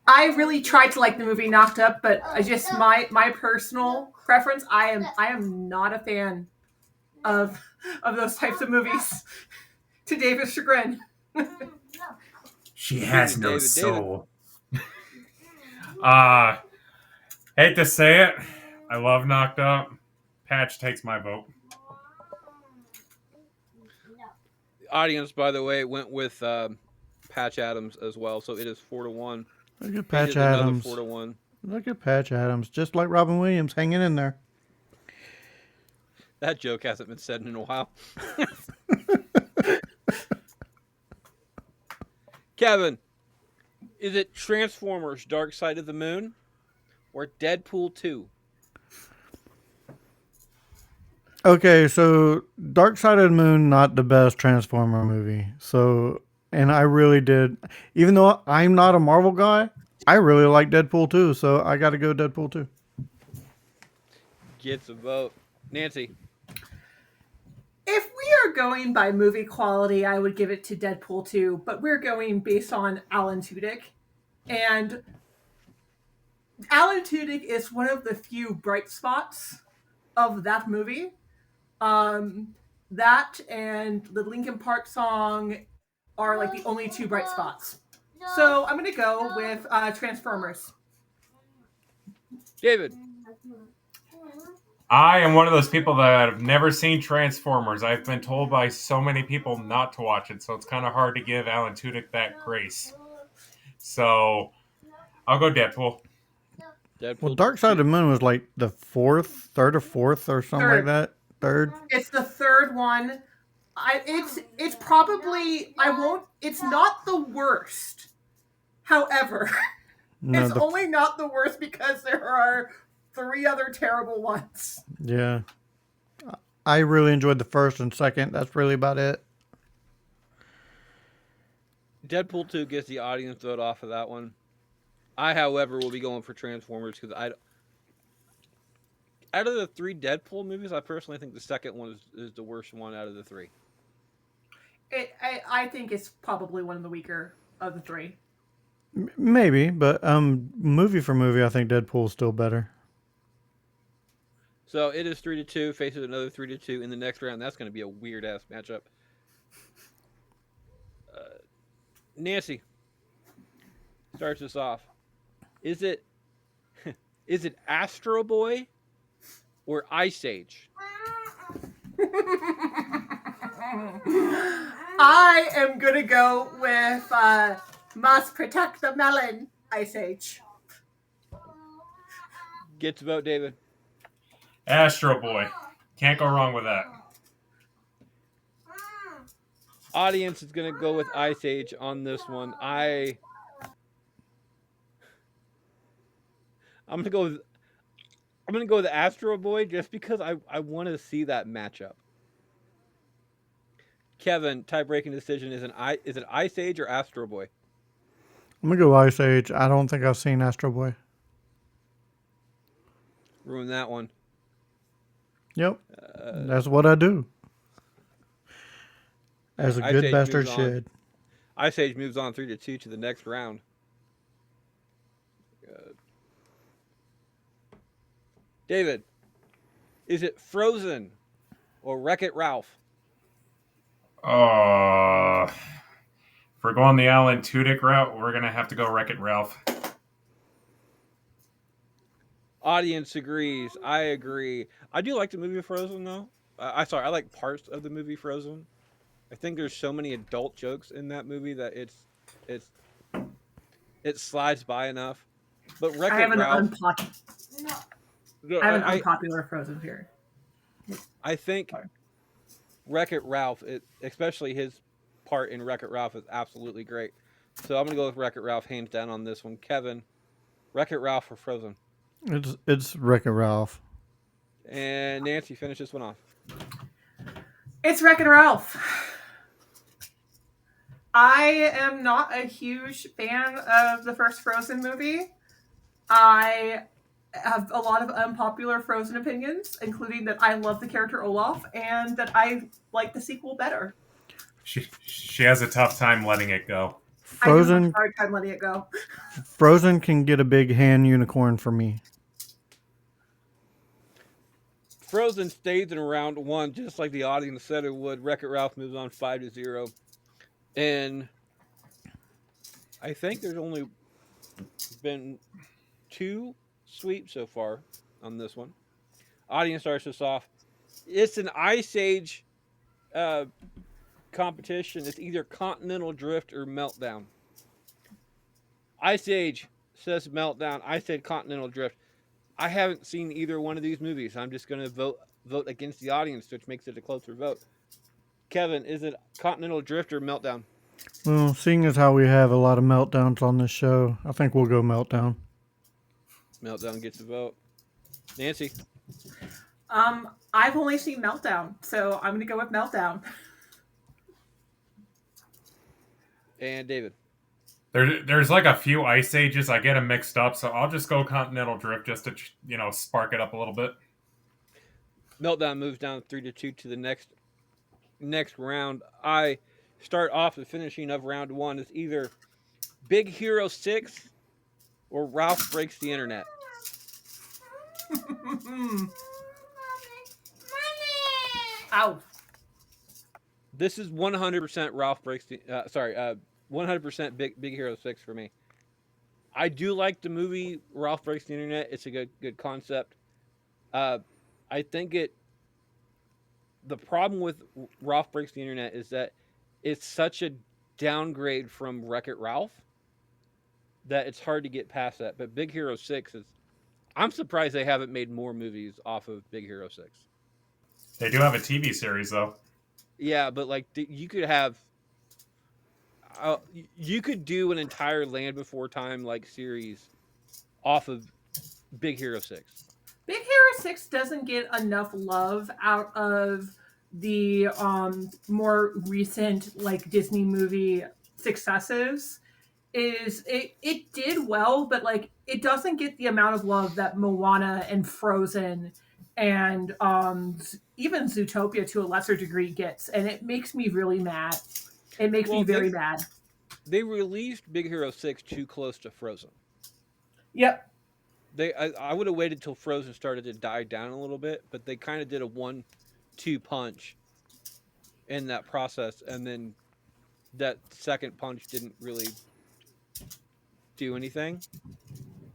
I really tried to like the movie Knocked Up, but I just my personal preference. I am not a fan of those types of movies. To David's chagrin. She has no David. soul. Hate to say it, I love Knocked Up. Patch takes my vote. The audience, by the way, went with Patch Adams as well, so it is 4-1. Look at Patch Adams. 4-1. Look at Patch Adams, just like Robin Williams, hanging in there. That joke hasn't been said in a while. Kevin, is it Transformers: Dark Side of the Moon or Deadpool 2? Okay, so Dark Side of the Moon, not the best Transformer movie. So, and I really did, even though I'm not a Marvel guy, I really like Deadpool too. So I got to go Deadpool too. Gets a vote. Nancy. If we are going by movie quality, I would give it to Deadpool 2, but we're going based on Alan Tudyk. And Alan Tudyk is one of the few bright spots of that movie. That and the Linkin Park song are like the only two bright spots. So I'm going to go with Transformers. David. I am one of those people that have never seen Transformers. I've been told by so many people not to watch it, so it's kind of hard to give Alan Tudyk that grace. So I'll go Deadpool. Deadpool Well, Dark Side of the Moon was like the third or fourth or something like Third. that. Third. It's the third one. It's probably I won't. It's not the worst. However, No, it's only not the worst because there are 3 other terrible ones. yeah. I really enjoyed the first and second. That's really about it. Deadpool 2 gets the audience vote off of that one. I, however, will be going for Transformers because out of the 3 Deadpool movies, I personally think the second one is the worst one out of the 3. I think it's probably one of the weaker of the 3. Maybe, but movie for movie, I think Deadpool's still better. So it is 3-2, faces another 3-2 in the next round. That's going to be a weird ass matchup. Nancy starts us off. Is it Astro Boy or Ice Age? I am gonna go with Must Protect the Melon, Ice Age. Get to vote, David. Astro Boy. Can't go wrong with that. Audience is going to go with Ice Age on this one. I'm going to go with Astro Boy just because I want to see that matchup. Kevin, tie-breaking decision is it Ice Age or Astro Boy? I'm gonna go Ice Age. I don't think I've seen Astro Boy. Ruin that one. Yep, that's what I do. As a Ice good Age bastard moves on. should. Ice Age moves on 3-2 to the next round. David, is it Frozen or Wreck-It Ralph? If we're going the Alan Tudyk route, we're going to have to go Wreck-It Ralph. Audience agrees. I agree. I do like the movie Frozen, though. I like parts of the movie Frozen. I think there's so many adult jokes in that movie that it slides by enough. But I Wreck-It have an Ralph. unpopular Frozen here. I think Sorry. Wreck-It Ralph, especially his part in Wreck-It Ralph, is absolutely great. So I'm gonna go with Wreck-It Ralph hands down on this one. Kevin, Wreck-It Ralph or Frozen? It's Wreck-It Ralph. And Nancy, finish this one off. It's Wreck-It Ralph. I am not a huge fan of the first Frozen movie. I have a lot of unpopular Frozen opinions, including that I love the character Olaf and that I like the sequel better. She has a tough time letting it go. I have Frozen a hard time letting it go. Frozen can get a big hand unicorn for me. Frozen stays in round 1, just like the audience said it would. Wreck-It Ralph moves on 5-0. And I think there's only been 2 sweeps so far on this one. Audience starts us off. It's an Ice Age competition. It's either Continental Drift or Meltdown. Ice Age says Meltdown. I said Continental Drift. I haven't seen either one of these movies. I'm just going to vote against the audience, which makes it a closer vote. Kevin, is it Continental Drift or Meltdown? Well, seeing as how we have a lot of meltdowns on this show, I think we'll go meltdown. Meltdown gets a vote. Nancy. I've only seen Meltdown, so I'm gonna go with Meltdown. And David. There's like a few ice ages. I get them mixed up, so I'll just go Continental Drift just to spark it up a little bit. Meltdown moves down 3-2 to the next round. I start off the finishing of round one is either Big Hero 6 or Ralph Breaks the Internet. Ow. This is 100% Ralph Breaks the 100% Big Hero 6 for me. I do like the movie Ralph Breaks the Internet. It's a good concept. I think the problem with Ralph Breaks the Internet is that it's such a downgrade from Wreck-It Ralph that it's hard to get past that. But Big Hero 6 is, I'm surprised they haven't made more movies off of Big Hero 6. They do have a TV series though. Yeah, but like you could have you could do an entire Land Before Time like series off of Big Hero 6. Big Hero 6 doesn't get enough love out of the more recent like Disney movie successes. It did well, but like it doesn't get the amount of love that Moana and Frozen and even Zootopia to a lesser degree gets, and it makes me really mad. It makes me very mad. They released Big Hero 6 too close to Frozen. Yep. I would have waited till Frozen started to die down a little bit, but they kind of did a 1-2 punch in that process, and then that second punch didn't really do anything.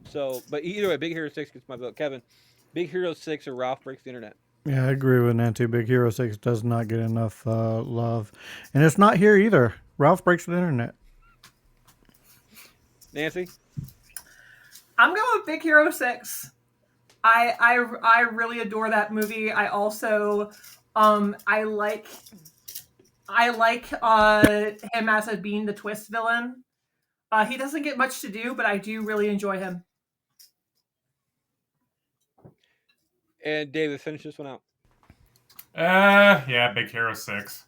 So, but either way, Big Hero 6 gets my vote. Kevin, Big Hero 6 or Ralph Breaks the Internet? Yeah, I agree with Nancy. Big Hero 6 does not get enough love. And it's not here either. Ralph Breaks the Internet. Nancy? I'm going with Big Hero 6. I really adore that movie. I also I like him as being the twist villain. He doesn't get much to do, but I do really enjoy him. And David, finish this one out. Yeah, Big Hero 6.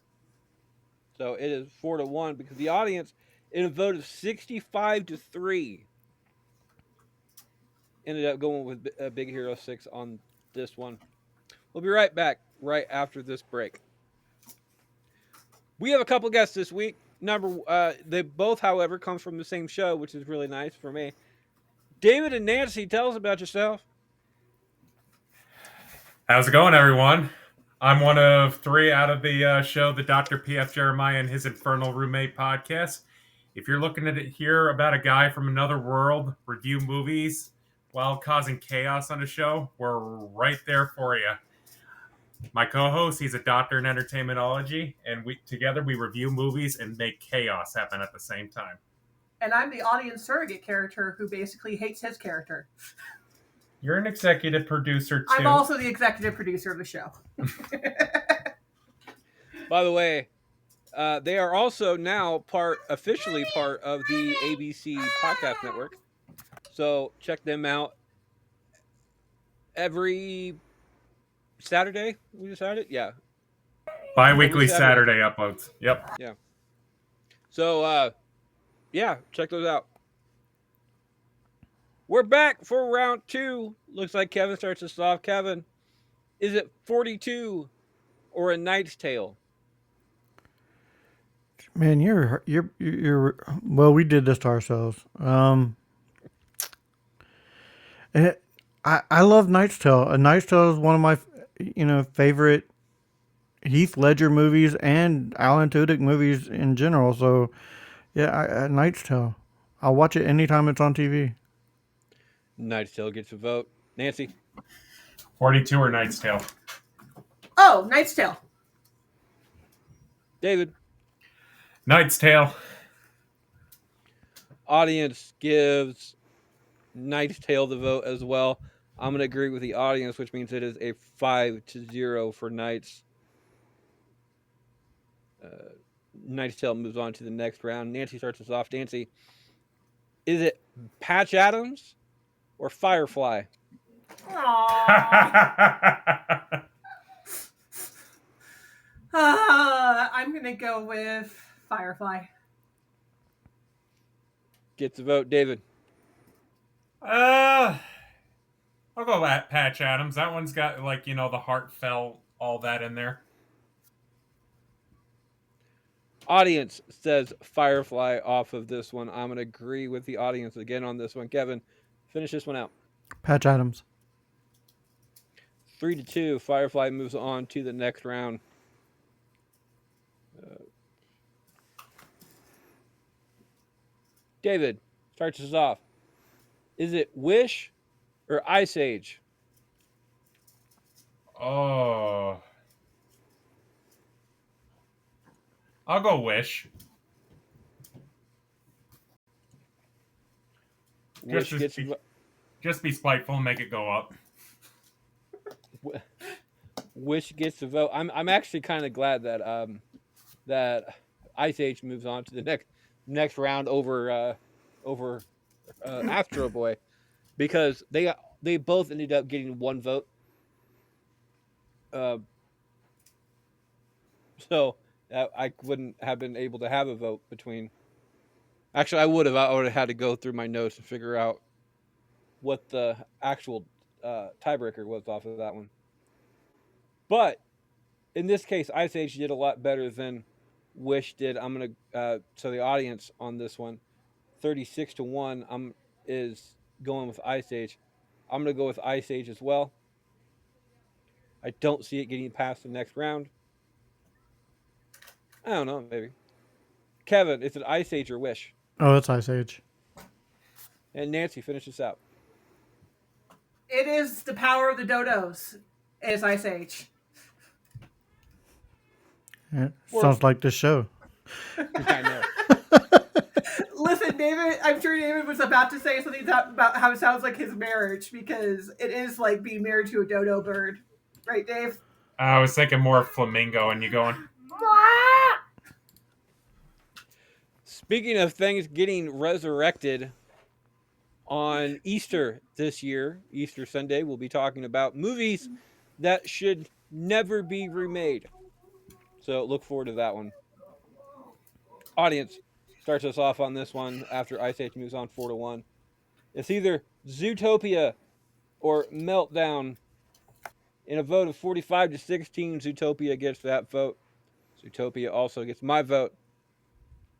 So it is 4-1 because the audience, in a vote of 65-3, ended up going with Big Hero 6 on this one. We'll be right back right after this break. We have a couple guests this week. They both, however, come from the same show, which is really nice for me. David and Nancy, tell us about yourself. How's it going, everyone? I'm one of three out of the show, the Dr. P.F. Jeremiah and his Infernal Roommate podcast. If you're looking to hear about a guy from another world review movies while causing chaos on the show, we're right there for you. My co-host, he's a doctor in entertainmentology, and together we review movies and make chaos happen at the same time. And I'm the audience surrogate character who basically hates his character. You're an executive producer, too. I'm also the executive producer of the show. By the way, they are also now officially part of the ABC Podcast Network. So check them out every Saturday, we decided? Yeah. Bi-weekly Saturday uploads. Yep. Yeah. So, yeah, check those out. We're back for round two. Looks like Kevin starts us off. Kevin, is it 42 or A Knight's Tale? Man, you're well, we did this to ourselves. I love Knight's Tale. A Knight's Tale is one of my favorite Heath Ledger movies and Alan Tudyk movies in general. So, yeah, Knight's Tale. I'll watch it anytime it's on TV. Knight's Tale gets a vote. Nancy? 42 or Knight's Tale? Oh, Knight's Tale. David? Knight's Tale. Audience gives Knight's Tale the vote as well. I'm going to agree with the audience, which means it is a 5-0 for Knights. Knight's Tale moves on to the next round. Nancy starts us off. Nancy, is it Patch Adams or Firefly? I'm going to go with Firefly. Gets a vote. David. I'll go at Patch Adams. That one's got the heartfelt, all that in there. Audience says Firefly off of this one. I'm going to agree with the audience again on this one. Kevin, finish this one out. Patch Adams. 3-2. Firefly moves on to the next round. David starts us off. Is it Wish or Ice Age? Oh. I'll go Wish. Just be spiteful and make it go up. Wish gets the vote. I'm actually kind of glad that that Ice Age moves on to the next round over Astro Boy, because they both ended up getting one vote. So I wouldn't have been able to have a vote between. Actually, I would have. I would have had to go through my notes and figure out what the actual tiebreaker was off of that one. But in this case, Ice Age did a lot better than Wish did. I'm gonna so the audience on this one, 36-1, is going with Ice Age. I'm gonna go with Ice Age as well. I don't see it getting past the next round. I don't know, maybe. Kevin, is it Ice Age or Wish? Oh, that's Ice Age. And Nancy, finish this out. It is the power of the dodos. It is Ice Age. Yeah, sounds like the show. I know. Listen, David, I'm sure David was about to say something about how it sounds like his marriage, because it is like being married to a dodo bird. Right, Dave? I was thinking more flamingo, and you going... Speaking of things getting resurrected, on Easter this year, Easter Sunday, we'll be talking about movies that should never be remade. So look forward to that one. Audience starts us off on this one after Ice Age moves on 4-1. It's either Zootopia or Meltdown. In a vote of 45-16, Zootopia gets that vote. Zootopia also gets my vote.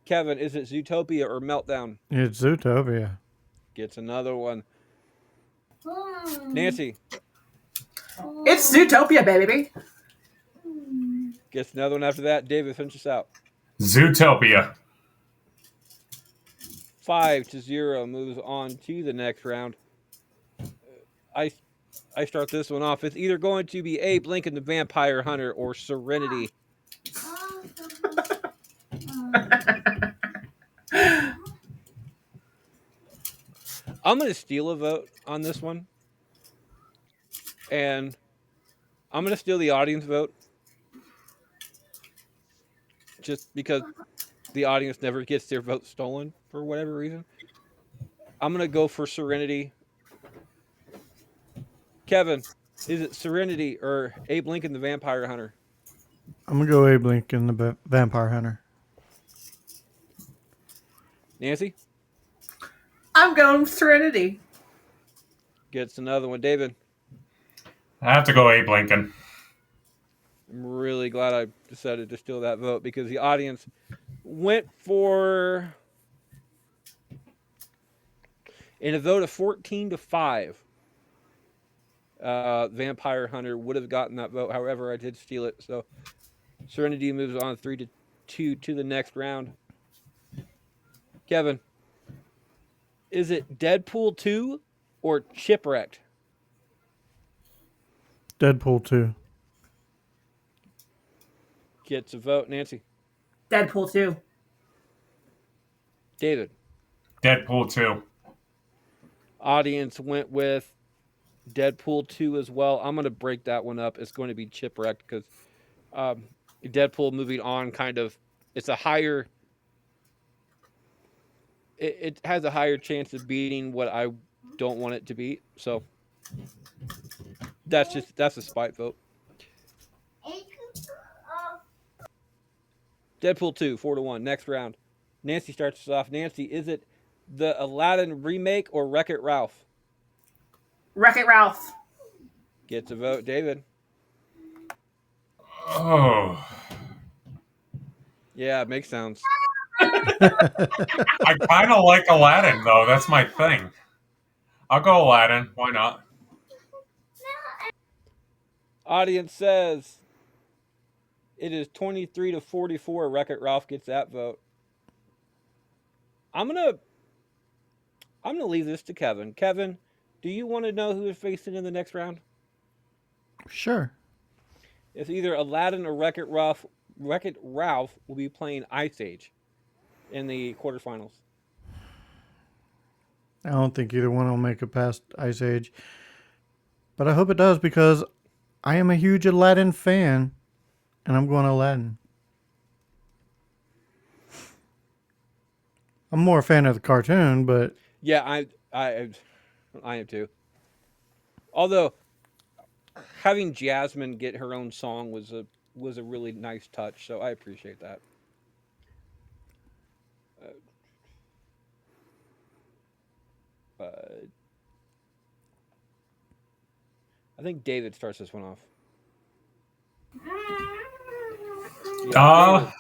Kevin, is it Zootopia or Meltdown? It's Zootopia. Gets another one. Nancy. It's Zootopia, baby. Gets another one after that. David, finish us out. Zootopia. 5-0 moves on to the next round. I start this one off. It's either going to be Abe Lincoln the Vampire Hunter or Serenity. I'm going to steal a vote on this one. And I'm going to steal the audience vote. Just because the audience never gets their vote stolen for whatever reason. I'm going to go for Serenity. Kevin, is it Serenity or Abe Lincoln the Vampire Hunter? I'm going to go Abe Lincoln the Vampire Hunter. Nancy? I'm going Serenity. Gets another one. David? I have to go Abe Lincoln. I'm really glad I decided to steal that vote because the audience went for, in a vote of 14-5, Vampire Hunter would have gotten that vote. However, I did steal it. So Serenity moves on 3-2 to the next round. Kevin, is it Deadpool 2 or Shipwrecked? Deadpool 2. Gets a vote. Nancy? Deadpool 2. David? Deadpool 2. Audience went with Deadpool 2 as well. I'm going to break that one up. It's going to be Chipwrecked because Deadpool moving on kind of it's a higher it has a higher chance of beating what I don't want it to beat. So that's a spite vote. Deadpool 2, 4-1. Next round. Nancy starts us off. Nancy, is it the Aladdin remake or Wreck It Ralph? Wreck-It Ralph. Gets a vote. David. Oh, Yeah, makes sounds. I kind of like Aladdin though. That's my thing. I'll go Aladdin. Why not? Audience says it is 23-44. Wreck It Ralph gets that vote. I'm gonna leave this to Kevin. Kevin, do you want to know who is facing in the next round? Sure. It's either Aladdin or Wreck It Ralph. Wreck It Ralph will be playing Ice Age in the quarterfinals. I don't think either one will make it past Ice Age. But I hope it does because I am a huge Aladdin fan. And I'm going Aladdin. I'm more a fan of the cartoon, but Yeah, I am too. Although having Jasmine get her own song was a really nice touch, so I appreciate that. Uh, I think David starts this one off. Yeah,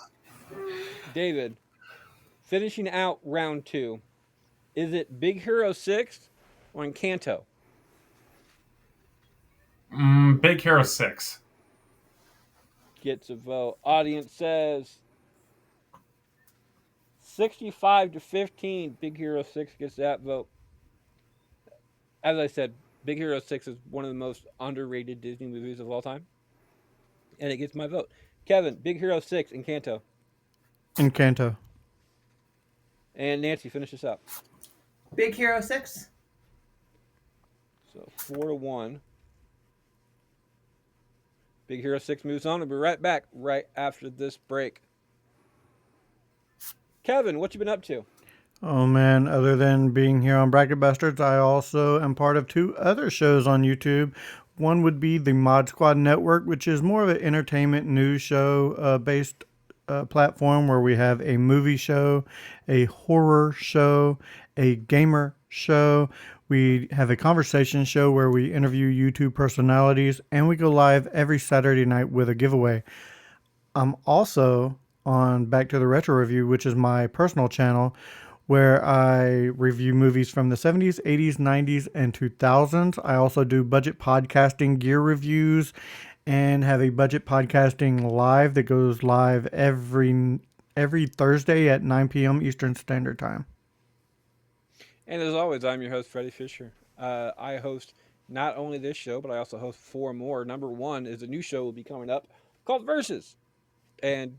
David, finishing out round 2. Is it Big Hero 6 or Encanto? Big Hero 6. Gets a vote. Audience says 65-15. Big Hero 6 gets that vote. As I said, Big Hero 6 is one of the most underrated Disney movies of all time. And it gets my vote. Kevin, Big Hero 6, Encanto. Encanto. And Nancy, finish this up. Big Hero 6. So 4-1. Big Hero 6 moves on. We'll be right back right after this break. Kevin, what you been up to? Oh man, other than being here on Bracket Bastards, I also am part of 2 other shows on YouTube. One would be the Mod Squad Network, which is more of an entertainment news show based platform where we have a movie show, a horror show, a gamer show. We have a conversation show where we interview YouTube personalities, and we go live every Saturday night with a giveaway. I'm also on Back to the Retro Review, which is my personal channel, where I review movies from the 70s, 80s, 90s, and 2000s. I also do budget podcasting gear reviews and have a budget podcasting live that goes live every Thursday at 9 p.m. Eastern Standard Time. And as always, I'm your host, Freddie Fisher. I host not only this show, but I also host 4 more. Number 1 is a new show will be coming up called Versus. And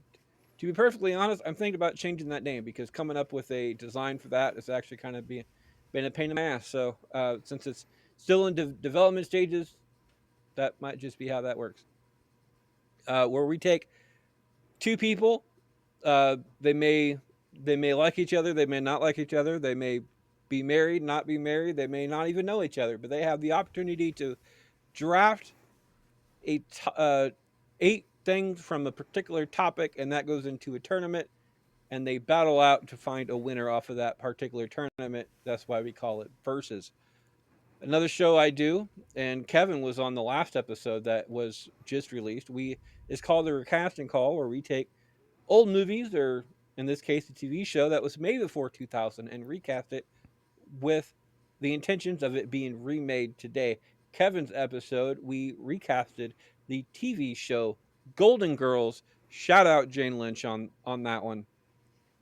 to be perfectly honest, I'm thinking about changing that name because coming up with a design for that is actually kind of been a pain in the ass. So since it's still in development stages, that might just be how that works. Where we take 2 people, they may like each other, they may not like each other, they may be married, not be married, they may not even know each other, but they have the opportunity to draft 8 things from a particular topic, and that goes into a tournament, and they battle out to find a winner off of that particular tournament. That's why we call it Versus. Another show I do, and Kevin was on the last episode that was just released. It's called the Recasting Call, where we take old movies, or in this case, a TV show that was made before 2000, and recast it with the intentions of it being remade today. Kevin's episode, we recasted the TV show Golden Girls. Shout out Jane Lynch on that one.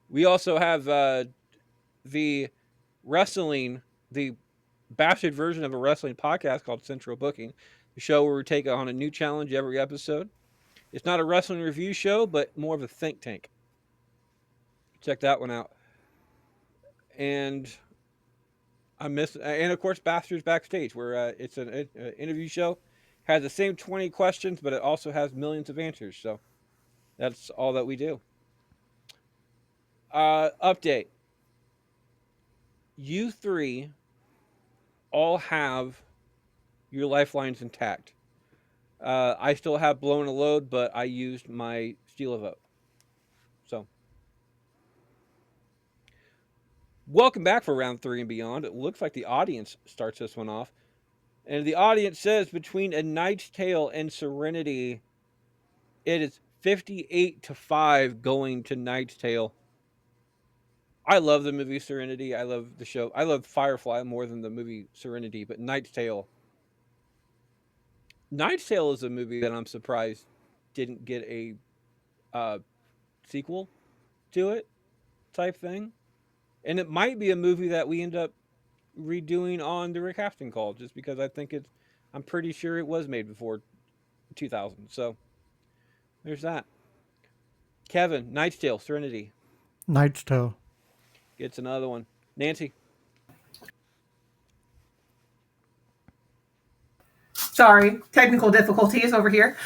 We also have the wrestling, the bastard version of a wrestling podcast called Central Booking, the show where we take on a new challenge every episode. It's not a wrestling review show, but more of a think tank. Check that one out. And and of course, Bastards Backstage, where it's an interview show, has the same 20 questions, but it also has millions of answers. So that's all that we do. Update. You three all have your lifelines intact. I still have blown a load, but I used my steal a vote. So, welcome back for round 3 and beyond. It looks like the audience starts this one off. And the audience says between A Knight's Tale and Serenity, it is 58-5 going to Knight's Tale. I love the movie Serenity. I love the show. I love Firefly more than the movie Serenity, but Knight's Tale. Knight's Tale is a movie that I'm surprised didn't get a uh, sequel to it type thing. And it might be a movie that we end up redoing on the recasting call just because I'm pretty sure it was made before 2000. So there's that. Kevin, Knight's Tale, Serenity Knight's Tale. gets another one. Nancy. Sorry, technical difficulties over here.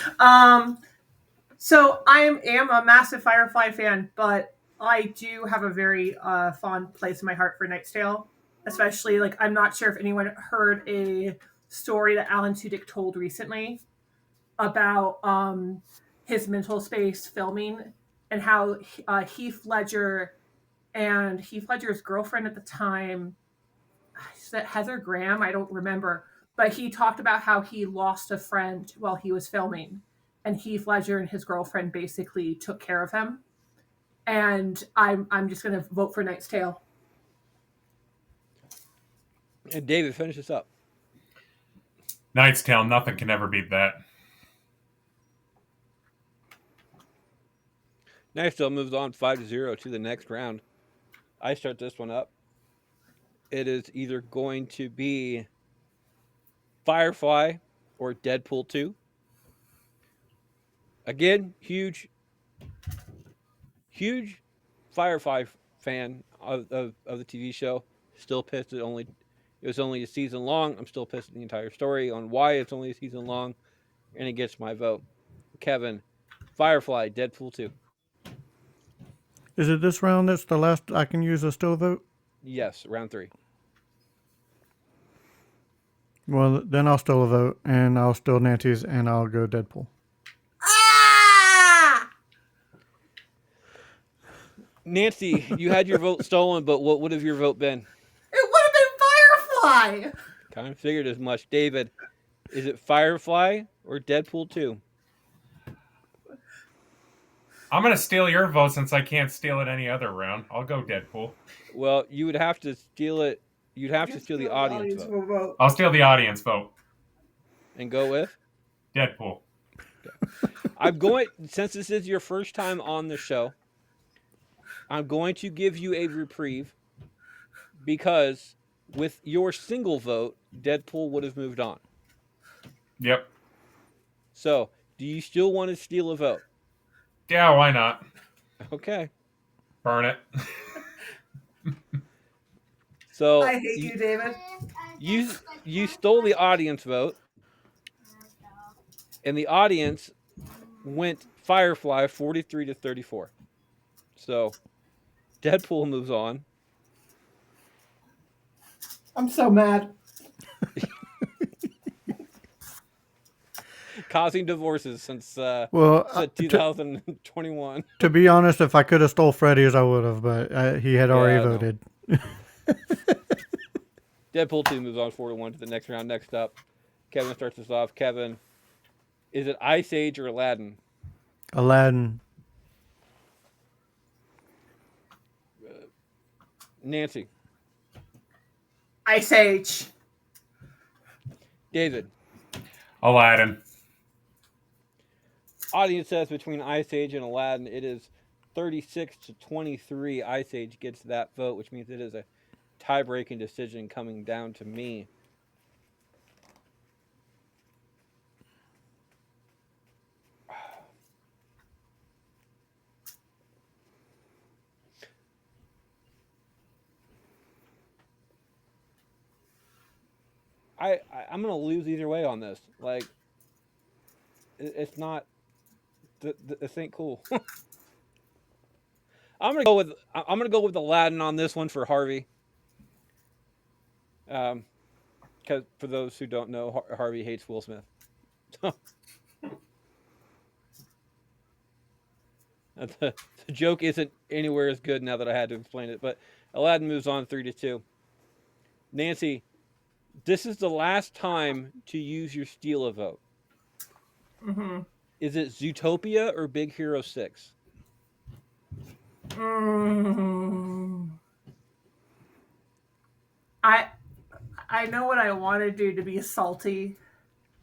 So I am a massive Firefly fan, but I do have a very fond place in my heart for Knight's Tale. Especially, like, I'm not sure if anyone heard a story that Alan Tudyk told recently about his mental space filming and how Heath Ledger and Heath Ledger's girlfriend at the time, is that Heather Graham? I don't remember. But he talked about how he lost a friend while he was filming, and Heath Ledger and his girlfriend basically took care of him. And I'm just gonna vote for Knight's Tale. And David, finish this up. Knight's Tale, nothing can ever beat that. Knight's Tale moves on 5-0 to the next round. I start this one up. It is either going to be Firefly or Deadpool 2. Again, huge Firefly fan of the TV show. Still pissed it was only a season long. I'm still pissed at the entire story on why it's only a season long, and it gets my vote. Kevin, Firefly, Deadpool 2. Is it this round that's the last I can use a still vote? Yes, round 3. Well, then I'll still vote, and I'll still Nancy's, and I'll go Deadpool. Ah! Nancy, you had your vote stolen, but what would have your vote been? It would have been Firefly. Kind of figured as much. David, is it Firefly or Deadpool 2? I'm going to steal your vote since I can't steal it any other round. I'll go Deadpool. Well, you would have to steal it. You'd have to steal the audience vote. I'll steal the audience vote. And go with? Deadpool. I'm going, since this is your first time on the show, I'm going to give you a reprieve because with your single vote, Deadpool would have moved on. Yep. So, do you still want to steal a vote? Yeah, why not? Okay. Burn it. So I hate you, David. You stole the audience vote, and the audience went Firefly 43-34. So Deadpool moves on. I'm so mad. Causing divorces since Well, 2021. to be honest, if I could have stole Freddy's, I would have, but he had already Yeah, voted. Deadpool 2 moves on 4-1 to the next round. Next up, Kevin starts us off. Kevin, is it Ice Age or Aladdin? Aladdin. Nancy. Ice Age. David. Aladdin. Audience says between Ice Age and Aladdin, it is 36-23. Ice Age gets that vote, which means it is a tie-breaking decision coming down to me. I'm gonna lose either way on this. Like, it's not. This ain't cool. I'm gonna go with Aladdin on this one for Harvey. Because for those who don't know, Harvey hates Will Smith. the, the joke isn't anywhere as good now that I had to explain it. But Aladdin moves on 3-2. Nancy, this is the last time to use your steal a vote. Mm-hmm. Is it Zootopia or Big Hero 6? Mm. I know what I want to do to be salty,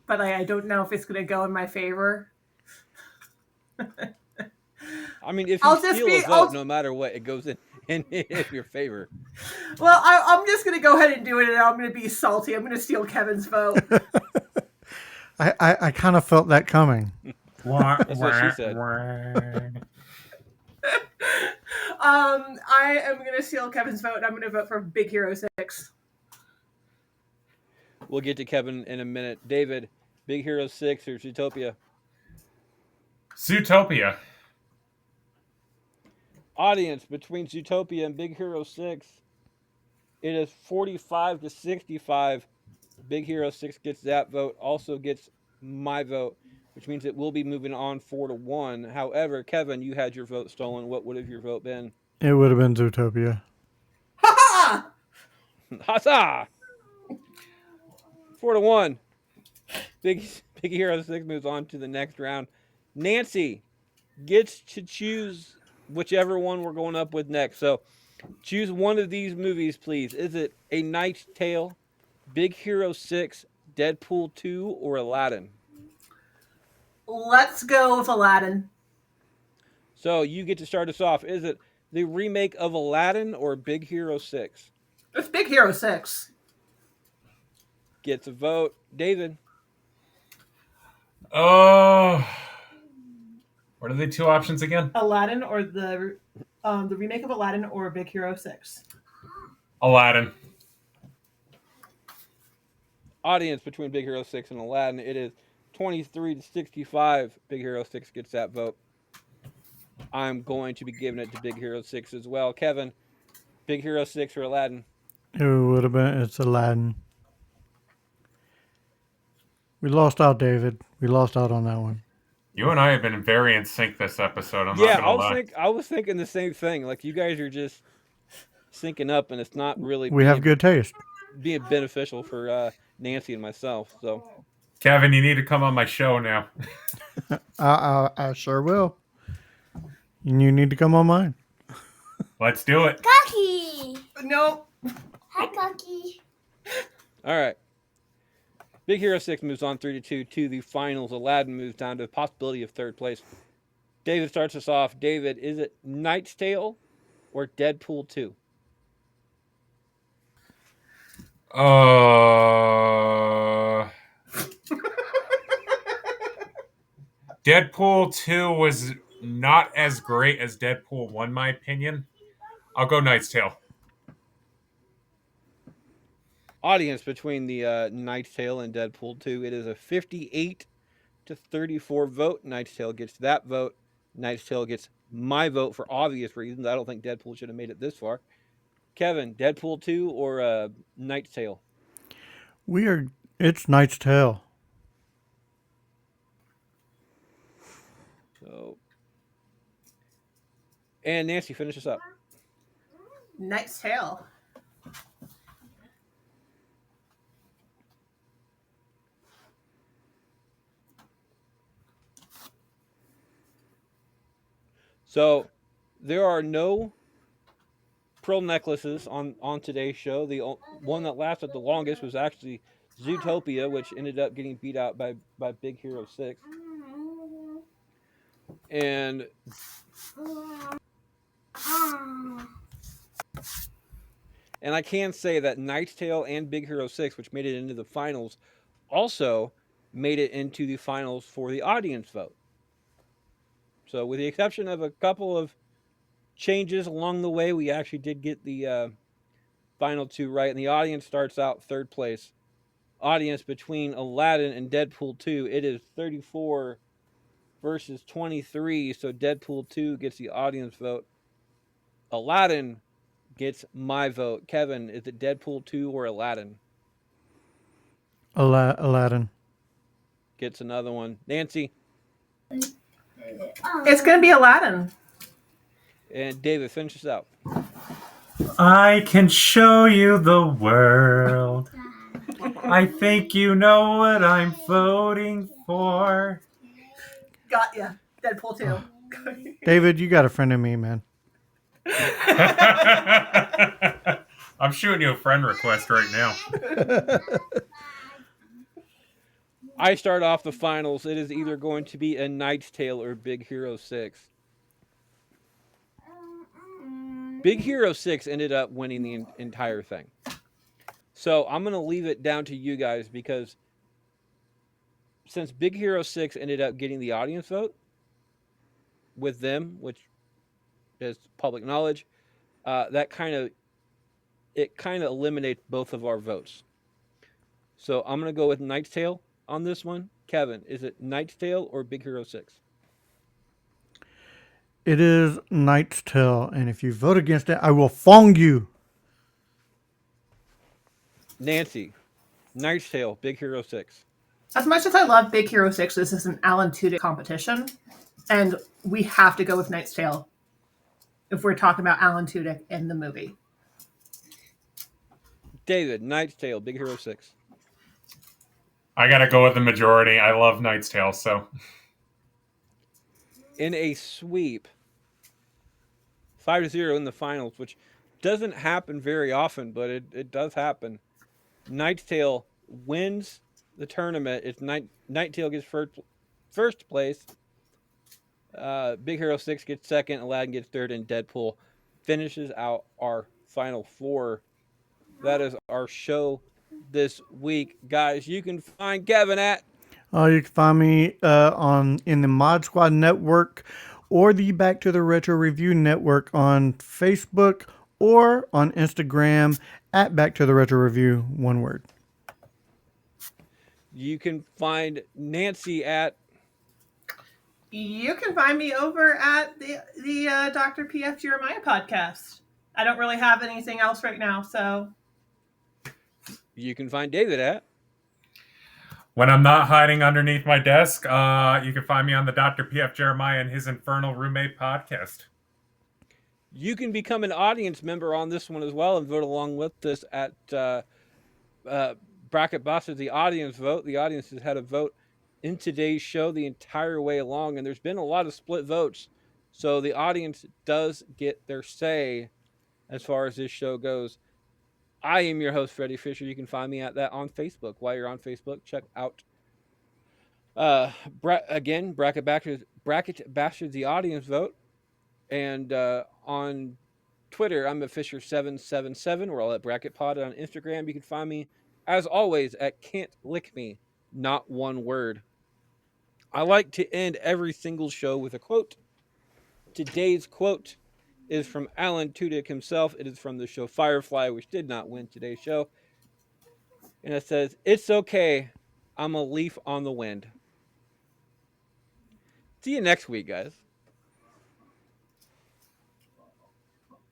but I don't know if it's going to go in my favor. I mean, if you I'll just steal be. a vote, no matter what, it goes in your favor. Well, I'm just going to go ahead and do it, and I'm going to be salty. I'm going to steal Kevin's vote. I kind of felt that coming. That's what she said. I am going to steal Kevin's vote, and I'm going to vote for Big Hero 6. We'll get to Kevin in a minute. David, Big Hero 6 or Zootopia? Zootopia. Audience, between Zootopia and Big Hero 6, it is 45-65. Big Hero 6 gets that vote, also gets my vote, which means it will be moving on 4-1. However, Kevin, you had your vote stolen. What would have your vote been? It would have been Zootopia. Ha ha! Huzzah! 4-1. Big Hero 6 moves on to the next round. Nancy gets to choose whichever one we're going up with next. So choose one of these movies, please. Is it A Knight's Tale, Big Hero 6, Deadpool 2, or Aladdin? Let's go with Aladdin. So you get to start us off. Is it the remake of Aladdin or Big Hero 6? It's Big Hero 6. Gets a vote. David. Oh. What are the two options again? Aladdin or the remake of Aladdin or Big Hero 6. Aladdin. Audience, between Big Hero 6 and Aladdin, it is 23-65. Big Hero 6 gets that vote. I'm going to be giving it to Big Hero 6 as well. Kevin, Big Hero 6 or Aladdin? It would have been. It's Aladdin. We lost out, David. We lost out on that one. You and I have been very in sync this episode. I'm Yeah, not gonna lie. I was thinking the same thing. Like, you guys are just syncing up, and it's not really We have good taste. being beneficial for Nancy and myself. So, Kevin, you need to come on my show now. I sure will. And you need to come on mine. Let's do it. Cocky! Nope. Hi, Cocky. all right. Big Hero 6 moves on 3-2 to the finals. Aladdin moves down to the possibility of third place. David starts us off. David, is it Knight's Tale or Deadpool 2? Deadpool 2 was not as great as Deadpool 1, my opinion. I'll go Knight's Tale. Audience, between the Knight's Tale and Deadpool 2, it is a 58-34 vote. Knight's Tale gets that vote. Knight's Tale gets my vote for obvious reasons. I don't think Deadpool should have made it this far. Kevin, Deadpool 2 or Knight's Tale? It's Knight's Tale. So, and Nancy, finish us up. Knight's Tale. So, there are no pearl necklaces on today's show. The one that lasted the longest was actually Zootopia, which ended up getting beat out by Big Hero 6. And I can say that Knight's Tale and Big Hero 6, which made it into the finals, also made it into the finals for the audience vote. So, with the exception of a couple of changes along the way, we actually did get the final two right. And the audience starts out third place. Audience, between Aladdin and Deadpool 2, it is 34 versus 23. So, Deadpool 2 gets the audience vote. Aladdin gets my vote. Kevin, is it Deadpool 2 or Aladdin? Aladdin. Gets another one. Nancy It's going to be Aladdin. and David, finish this out. I can show you the world. I think you know what I'm voting for. Got ya. Deadpool 2. David, you got a friend in me, man. I'm shooting you a friend request right now. I start off the finals. It is either going to be A Knight's Tale or Big Hero 6. Big Hero 6 ended up winning the entire thing. So I'm going to leave it down to you guys because since Big Hero 6 ended up getting the audience vote with them, which is public knowledge, that kind of eliminates both of our votes. So I'm going to go with Knight's Tale on this one. Kevin, is it Knight's Tale or Big Hero 6? It is Knight's Tale, and if you vote against it, I will fong you. Nancy, Knight's Tale, Big Hero 6. As much as I love Big Hero 6, this is an Alan Tudyk competition, and we have to go with Knight's Tale if we're talking about Alan Tudyk in the movie. David, Knight's Tale, Big Hero 6. I gotta go with the majority. I love Knight's Tale, so. In a sweep, 5-0 in the finals, which doesn't happen very often, but it does happen. Knight's Tale wins the tournament. It's Knight's Tale gets first place. Big Hero 6 gets second. Aladdin gets third, and Deadpool finishes out our final four. That is our show this week, guys. You can find Kevin at. You can find me in the Mod Squad Network or the Back to the Retro Review Network on Facebook or on Instagram at Back to the Retro Review, one word. You can find Nancy at. You can find me over at the Dr. P.F. Jeremiah podcast. I don't really have anything else right now, so. You can find David at. When I'm not hiding underneath my desk, you can find me on the Dr. P.F. Jeremiah and his Infernal Roommate podcast. You can become an audience member on this one as well and vote along with us at Bracket Bosses, the audience vote. The audience has had a vote in today's show the entire way along, and there's been a lot of split votes. So the audience does get their say as far as this show goes. I am your host, Freddie Fisher. You can find me at that on Facebook. While you're on Facebook, check out again Bracket Bashers, the audience vote, and on Twitter I'm at Fisher777. We're all at Bracket Pod. On Instagram, you can find me as always at Can't Lick Me, not one word. I like to end every single show with a quote. Today's quote is from Alan Tudyk himself. It is from the show Firefly, which did not win today's show. And it says, "It's okay. I'm a leaf on the wind." See you next week, guys.